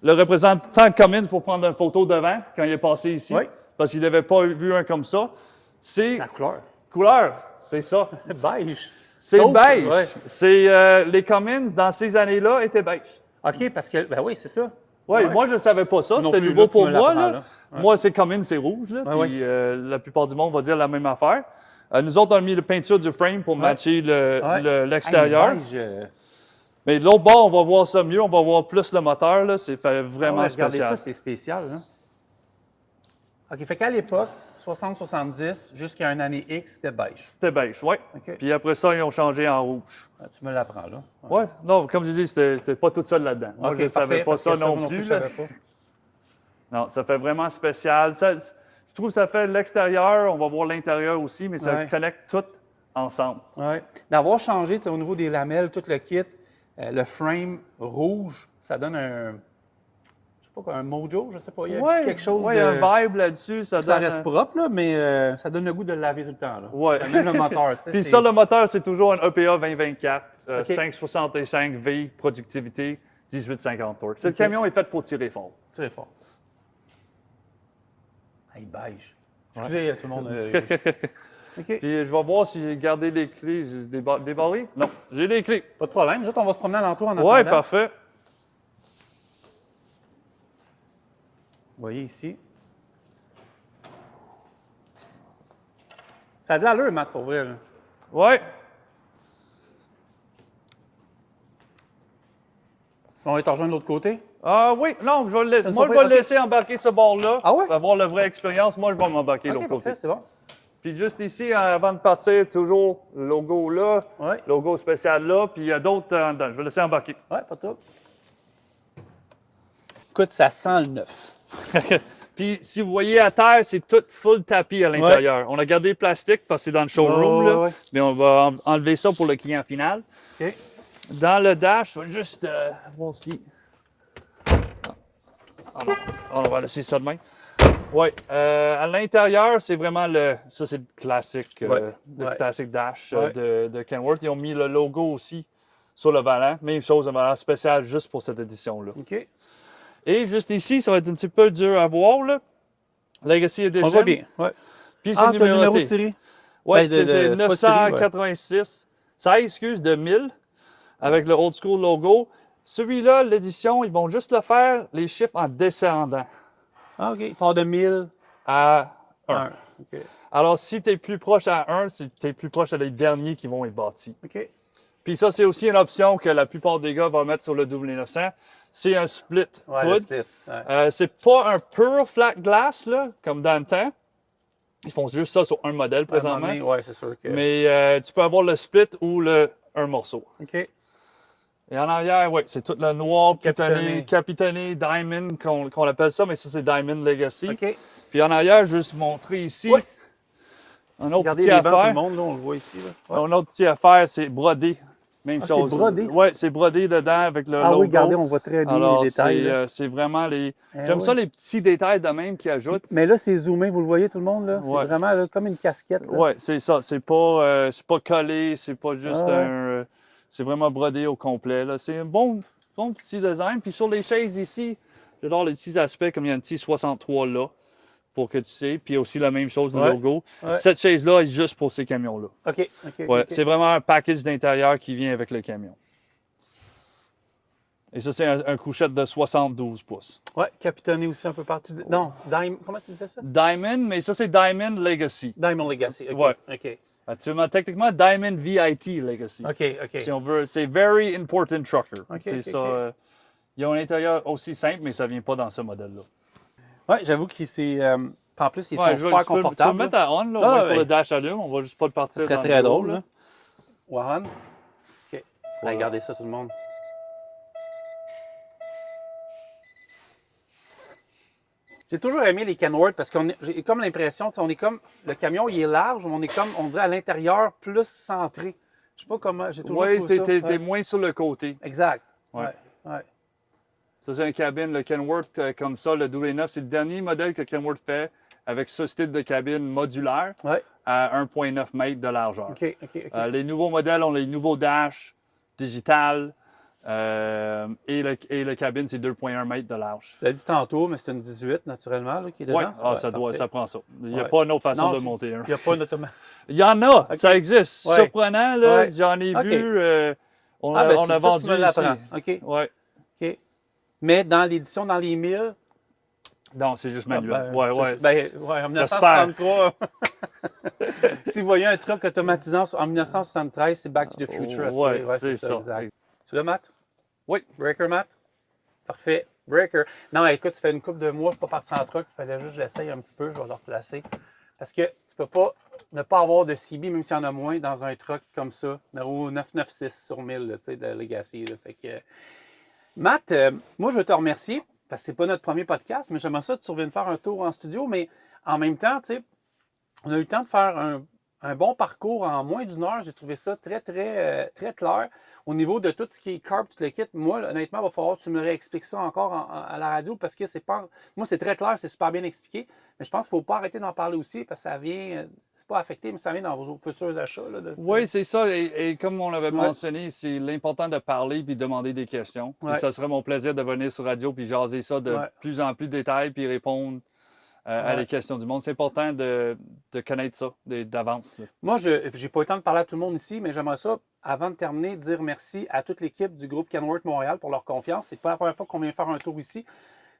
le représentant Cummins pour prendre une photo devant quand il est passé ici,
Oui.
parce qu'il n'avait pas vu un comme ça. C'est
La couleur.
couleur, c'est ça.
Beige.
C'est
Taupe,
beige.
ouais.
C'est les Cummins dans ces années-là étaient beige.
OK, parce que, ben oui, c'est ça.
Ouais,
Ouais.
moi je ne savais pas ça,
Non
c'était
plus,
nouveau
là, tu
pour
me
moi.
l'apprends,
Là.
là. Ouais.
Moi, c'est Cummins, c'est rouge, là,
Ouais,
puis la plupart du monde va dire la même affaire. Nous autres, on a mis la peinture du frame pour matcher l'extérieur.
Hey, beige,
Mais de l'autre bord, on va voir ça mieux, on va voir plus le moteur, là, c'est vraiment
regardez
spécial.
ça, c'est spécial. Là. OK, fait qu'à l'époque, 60-70, jusqu'à une année X, c'était beige.
C'était beige, oui.
OK.
Puis après ça, ils ont changé en rouge.
Ah, tu me l'apprends, là.
Oui, non, comme je dis, c'était pas tout seul là-dedans. Moi,
OK,
je ne savais
parfait,
pas
parce
ça
que
non plus.
je
là.
savais pas.
Non, ça fait vraiment spécial. Je trouve que ça fait l'extérieur, on va voir l'intérieur aussi, mais ça
Ouais.
connecte tout ensemble.
Ouais. D'avoir changé tu sais, au niveau des lamelles, tout le kit, le frame rouge, ça donne un, je sais pas quoi, un mojo, je sais pas, il y a un petit quelque chose
ouais,
de...
un vibe là-dessus. Ça
Ça
donne
reste propre, là, mais ça donne le goût de le laver tout le temps. Là.
Ouais.
Même le moteur, tu sais.
Puis
c'est-
ça, le moteur, c'est toujours un EPA 2024,
OK.
565 V, productivité, 1850 torque. Ce
OK.
camion est fait pour tirer fort.
Très fort. Hey, beige. Excusez tout le monde. OK.
Puis je vais voir si j'ai gardé les clés. J'ai débarré? Non, j'ai les clés.
Pas de problème. Nous autres, on va se promener alentour en
Oui,
attendant.
parfait.
Vous voyez ici. Ça a de l'allure, Matt, pour vrai. Là.
Oui.
On va te rejoindre de l'autre côté.
Ah oui, non, je vais le laisser.
une
Moi, je vais
surprise,
le
OK.
laisser embarquer ce bord-là.
Ah ouais?
Pour avoir la vraie expérience. Moi, je vais m'embarquer de
OK,
l'autre côté.
parfait, c'est bon.
Puis juste ici, avant de partir, toujours le logo là,
Ouais.
logo spécial là, puis il y a d'autres en dedans. Je vais laisser embarquer.
Ouais, pas de trouble. Écoute, ça sent le neuf.
Puis si vous voyez à terre, c'est tout full tapis à l'intérieur. On a gardé le plastique parce que c'est dans le showroom,
Ouais,
là,
ouais.
mais on va enlever ça pour le client final.
OK.
Dans le dash, je vais juste voir si... Ah non, on va laisser ça de même. Oui, à l'intérieur, c'est vraiment ça c'est le classique,
Ouais.
le
Ouais.
classique dash
Ouais.
de Kenworth. Ils ont mis le logo aussi sur le volant. Même chose, un volant spécial juste pour cette édition-là.
OK.
Et juste ici, ça va être un petit peu dur à voir, là. Legacy Edition.
On voit bien. Ouais.
Puis c'est
Ah, t'as le numéro de
numéroté.
série?
Oui,
Ben,
c'est
c'est pas de série, ouais.
986. Ça excuse de 1000 avec le old school logo. Celui-là, l'édition, ils vont juste le faire les chiffres en descendant
Ah, OK. Il part de 1000
à 1.
à 1. OK.
Alors, si tu es plus proche à 1, tu es plus proche des derniers qui vont être bâtis.
OK.
Puis ça, c'est aussi une option que la plupart des gars vont mettre sur le W900. C'est un split
Ouais, le
hood.
split. Ouais.
C'est pas un pur flat glass, là, comme dans le temps. Ils font juste ça sur un modèle
À un moment
présentement.
donné, ouais, c'est sûr que...
Mais tu peux avoir le split ou un morceau.
OK.
Et en arrière, oui, c'est tout le noir,
Capitané.
capitané, Diamond, qu'on appelle ça, mais ça, c'est Diamond Legacy.
OK.
Puis en arrière, je vais juste montrer ici.
Ouais.
Un autre
Regardez
petit
les bancs, tout le
affaire.
monde, là, on le voit ici. Là. Ouais.
Un autre petit affaire, c'est brodé Même
Ah,
chose.
c'est brodé?
Oui, c'est brodé dedans avec le
Ah
logo.
oui, regardez, on voit très bien
Alors,
les détails. Là.
c'est vraiment les...
Eh
J'aime ça,
oui.
les petits détails de même qui ajoutent.
Mais là, c'est zoomé, vous le voyez tout le monde, là? C'est
Ouais.
vraiment là, comme une casquette. Là.
Oui, c'est ça. C'est pas collé, c'est pas juste
Ah ouais.
c'est vraiment brodé au complet. Là. C'est un bon petit design. Puis sur les chaises ici, j'adore les petits aspects, comme il y a un petit 63 là, pour que tu sais. Puis aussi la même chose, le
Ouais.
logo.
Ouais.
Cette chaise-là est juste pour ces camions-là.
OK.
Ouais,
OK.
c'est vraiment un package d'intérieur qui vient avec le camion. Et ça, c'est un couchette de 72 pouces.
Ouais, capitonné aussi un peu partout. Non, comment tu disais ça?
Diamond, mais ça, c'est Diamond Legacy.
Diamond Legacy. OK.
Ouais.
OK.
Actuellement, techniquement, Diamond VIT Legacy.
OK.
Si on veut, c'est Very Important Trucker.
OK,
c'est
OK,
ça.
OK.
Ils ont un intérieur aussi simple, mais ça ne vient pas dans ce modèle-là.
Ouais, j'avoue qu'il c'est. En plus, ils sont
Ouais,
super
tu peux le
confortables.
mettre à on, là, au
Ah,
moins
ouais.
pour le dash allume. On va juste pas le partir
Ça serait
dans
très
le bureau,
drôle.
là.
Là. Warren. OK. Regardez ça, tout le monde. J'ai toujours aimé les Kenworth parce que j'ai comme l'impression, on est comme. Le camion, il est large, mais on est comme, on dirait à l'intérieur, plus centré. Je sais pas comment. J'ai toujours
Oui,
trouvé ça.
t'es moins sur le côté.
Exact.
Ouais.
Ouais.
Ça, c'est un cabine, le Kenworth comme ça, le W9. C'est le dernier modèle que Kenworth fait avec ce style de cabine modulaire
Ouais.
à 1,9 mètres de largeur.
OK.
Les nouveaux modèles ont les nouveaux dash digital et le cabine, c'est 2,1 mètres de large.
Tu l'as dit tantôt, mais c'est une 18 naturellement là, qui est dedans.
Oui, ça
parfait.
prend ça. Il n'y a
Ouais.
pas une autre façon
Non,
de monter un.
Il n'y a pas un automatique.
Il y en a, ça existe.
Ouais.
Surprenant, là,
Ouais.
j'en ai
OK.
vu. On
Ah, ben,
a
c'est ça,
vendu
tu me
ici.
l'apprends. OK.
Ouais.
OK. Mais dans l'édition, dans les 1000,
Non, c'est juste manuel.
ben,
ouais.
en 1963, si vous voyez un truck automatisant en 1973, c'est Back to the Future.
Ouais,
assuré.
c'est ça.
Exact. Tu l'as, Matt?
Oui.
Breaker, Matt? Parfait. Breaker. Non, écoute, ça fait une couple de mois que je ne suis pas parti en truck. Il fallait juste que je l'essaye un petit peu. Je vais le replacer. Parce que tu peux pas ne pas avoir de CB, même s'il y en a moins, dans un truck comme ça. Numéro 996 sur 1000 là, de Legacy. Là. Fait que, Matt, moi, je veux te remercier. Parce que ce n'est pas notre premier podcast, mais j'aimerais ça que tu reviennes faire un tour en studio. Mais en même temps, tu sais, on a eu le temps de faire un bon parcours en moins d'une heure. J'ai trouvé ça très clair. Au niveau de tout ce qui est carb, tout le kit, moi, honnêtement, il va falloir que tu me réexpliques ça encore à la radio parce que c'est pas. Moi, c'est très clair, c'est super bien expliqué. Mais je pense qu'il ne faut pas arrêter d'en parler aussi parce que ça vient. C'est pas affecté, mais ça vient dans vos futurs achats. Là,
Oui, c'est ça. Et comme on l'avait
Ouais.
mentionné, c'est l'important de parler puis de demander des questions. Puis
Ouais.
ça serait mon plaisir de venir sur radio puis jaser ça de
Ouais.
plus en plus de détails puis répondre à les questions du monde. C'est important de connaître ça d'avance. Là.
Moi, je n'ai pas eu le temps de parler à tout le monde ici, mais j'aimerais ça, avant de terminer, dire merci à toute l'équipe du groupe Kenworth Montréal pour leur confiance. C'est pas la première fois qu'on vient faire un tour ici. Tu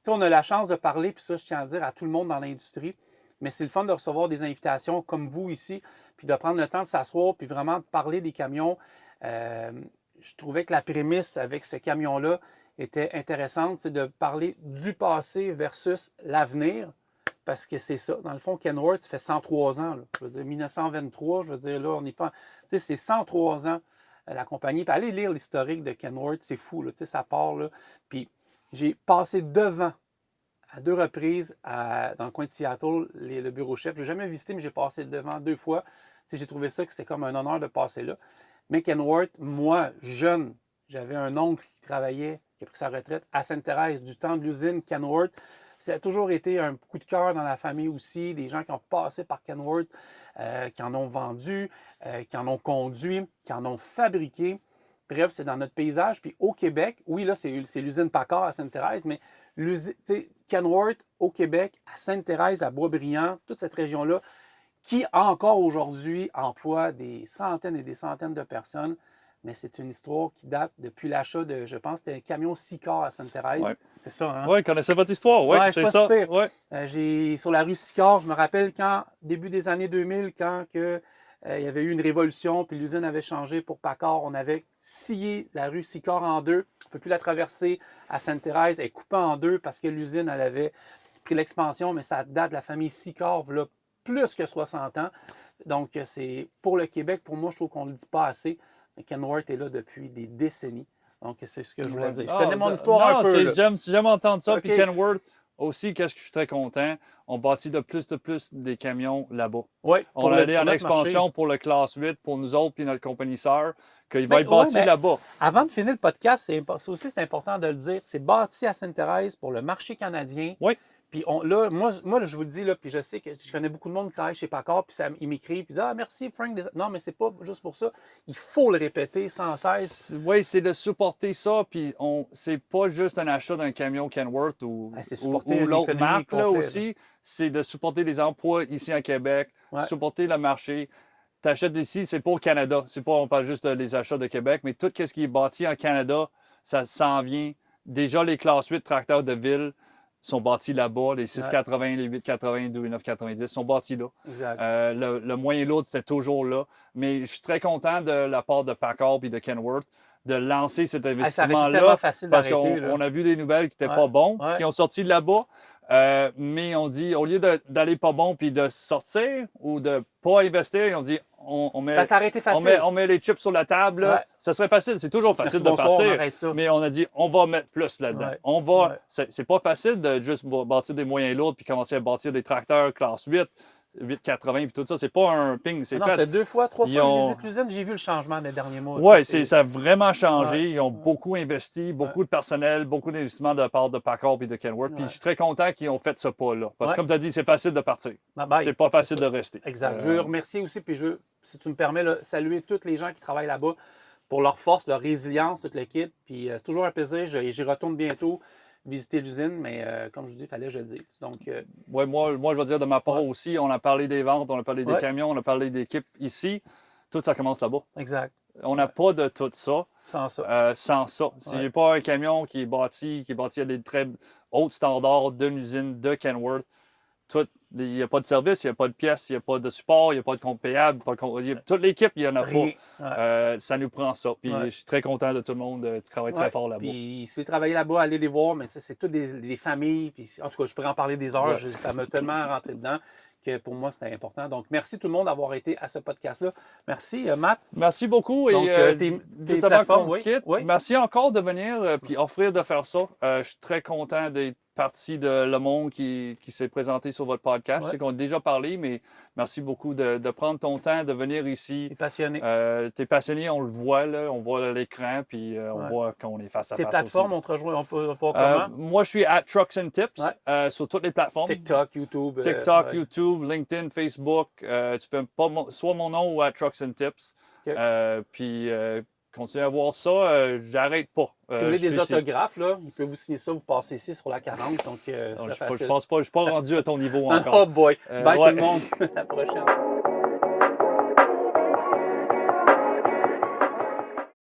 sais, on a la chance de parler, puis ça, je tiens à dire à tout le monde dans l'industrie. Mais c'est le fun de recevoir des invitations comme vous ici, puis de prendre le temps de s'asseoir, puis vraiment de parler des camions. Je trouvais que la prémisse avec ce camion-là était intéressante, c'est de parler du passé versus l'avenir. Parce que c'est ça. Dans le fond, Kenworth, ça fait 103 ans. Là. Je veux dire, 1923, je veux dire, là, on n'est pas. Tu sais, c'est 103 ans, la compagnie. Puis allez lire l'historique de Kenworth, c'est fou, là. Tu sais, ça part, là. Puis j'ai passé devant, à 2 reprises, dans le coin de Seattle, le bureau chef. Je n'ai jamais visité, mais j'ai passé devant 2 fois. Tu sais, j'ai trouvé ça que c'était comme un honneur de passer là. Mais Kenworth, moi, jeune, j'avais un oncle qui travaillait, qui a pris sa retraite à Sainte-Thérèse, du temps de l'usine Kenworth. Ça a toujours été un coup de cœur dans la famille aussi, des gens qui ont passé par Kenworth, qui en ont vendu, qui en ont conduit, qui en ont fabriqué. Bref, c'est dans notre paysage. Puis au Québec, oui, là, c'est l'usine Paccard à Sainte-Thérèse, mais Kenworth au Québec, à Sainte-Thérèse, à Boisbriand, toute cette région-là, qui encore aujourd'hui emploie des centaines et des centaines de personnes. Mais c'est une histoire qui date depuis l'achat de, je pense, c'était un camion Sicard à Sainte-Thérèse.
Ouais.
C'est ça, hein?
Oui, connaissez votre histoire. Oui,
Ouais,
c'est
pas
ça.
super.
Ouais.
Sur la rue Sicard, je me rappelle quand, début des années 2000, quand il y avait eu une révolution, puis l'usine avait changé pour Paccard, on avait scié la rue Sicard en deux. On ne peut plus la traverser à Sainte-Thérèse. Elle est coupée en deux parce que l'usine, elle avait pris l'expansion, mais ça date de la famille Sicard, là, plus que 60 ans. Donc, c'est pour le Québec, pour moi, je trouve qu'on ne le dit pas assez. Mais Kenworth est là depuis des décennies. Donc, c'est ce que je voulais dire. Je connais mon histoire un peu.
J'aime entendre ça.
Okay.
Puis Kenworth, aussi, qu'est-ce que je suis très content, on bâtit de plus des camions là-bas.
Oui,
On a allé en expansion pour le Classe 8, pour nous autres, puis notre compagnie sœur, qu'il va être bâti là-bas.
Avant de finir le podcast, c'est important de le dire, c'est bâti à Sainte-Thérèse pour le marché canadien.
Oui.
Puis là, moi, je vous le dis, là, puis je sais que je connais beaucoup de monde qui travaille chez Packard, puis ils m'écrivent, puis ils disent « Ah, merci Frank. » Non, mais c'est pas juste pour ça. Il faut le répéter sans cesse.
Oui, c'est de supporter ça, puis c'est pas juste un achat d'un camion Kenworth ou l'autre marque là, aussi. C'est de supporter les emplois ici à Québec, supporter le marché. Tu achètes ici, c'est pas au Canada. C'est pas, on parle juste des achats de Québec, mais tout ce qui est bâti en Canada, ça s'en vient. Déjà, les classes 8 tracteurs de ville sont bâtis là-bas. Les 680, les 880, 2990 sont bâtis là.
Exact.
Le moyen lourd, c'était toujours là. Mais je suis très content de la part de Packard et de Kenworth de lancer cet investissement-là. Parce qu'on a vu des nouvelles qui n'étaient pas bons, qui ont sorti de là-bas. Mais on dit, au lieu d'aller pas bon puis de sortir ou de pas investir, ils ont dit, on met les chips sur la table. Là. Ça serait facile. C'est toujours facile de partir. Mais on a dit, on va mettre plus là-dedans. C'est pas facile de juste bâtir des moyens lourds puis commencer à bâtir des tracteurs classe 8. 880 puis tout ça, c'est pas un ping, c'est
c'est 2 fois, 3 fois que je visite l'usine, j'ai vu le changement des derniers mois.
Oui, ça a vraiment changé. Ils ont beaucoup investi, beaucoup de personnel, beaucoup d'investissements de la part de Packard et de Kenworth. Puis je suis très content qu'ils ont fait ce pas-là. Parce que comme tu as dit, c'est facile de partir. C'est pas facile de rester.
Exact. Je veux remercier aussi, puis si tu me permets, saluer tous les gens qui travaillent là-bas pour leur force, leur résilience, toute l'équipe. Puis c'est toujours un plaisir. J'y retourne bientôt visiter l'usine, mais comme je dis, il fallait que je le dise. Donc,
moi, je vais dire de ma part aussi, on a parlé des ventes, on a parlé des camions, on a parlé d'équipes ici. Tout ça commence là-bas.
Exact.
On n'a pas de tout ça.
Sans ça.
Si j'ai pas un camion qui est bâti à des très hauts standards d'une usine de Kenworth, il n'y a pas de service, il n'y a pas de pièces, il n'y a pas de support, il n'y a pas de compte payable. Toute l'équipe, il n'y en a pas. Ça nous prend ça. Puis je suis très content de tout le monde qui travaille très fort là-bas.
Puis si vous travaillez là-bas, allez les voir, mais c'est toutes des familles. Puis, en tout cas, je pourrais en parler des heures. Ça m'a tellement rentré dedans que pour moi, c'était important. Donc, merci tout le monde d'avoir été à ce podcast-là. Merci, Matt.
Merci beaucoup.
Donc,
juste avant qu'on quitte, merci encore de venir puis offrir de faire ça. Je suis très content d'être partie de Le Monde qui s'est présenté sur votre podcast. Je sais qu'on a déjà parlé, mais merci beaucoup de prendre ton temps, de venir ici.
Tu es passionné.
Tu es passionné, on le voit, là, on voit l'écran, puis on voit qu'on est face à face.
Tes plateformes, on te rejoint, on peut voir comment?
Moi, je suis à Trucks and Tips sur toutes les plateformes.
TikTok, YouTube.
YouTube, LinkedIn, Facebook. Tu fais soit mon nom ou à Trucks and Tips. Puis continuez à voir ça, j'arrête pas.
Si vous voulez des autographes, là, il peut vous signer ça, vous passez ici sur la 40. Donc,
je pense pas, je suis pas rendu à ton niveau encore.
Oh boy! Bye tout le monde! À la prochaine!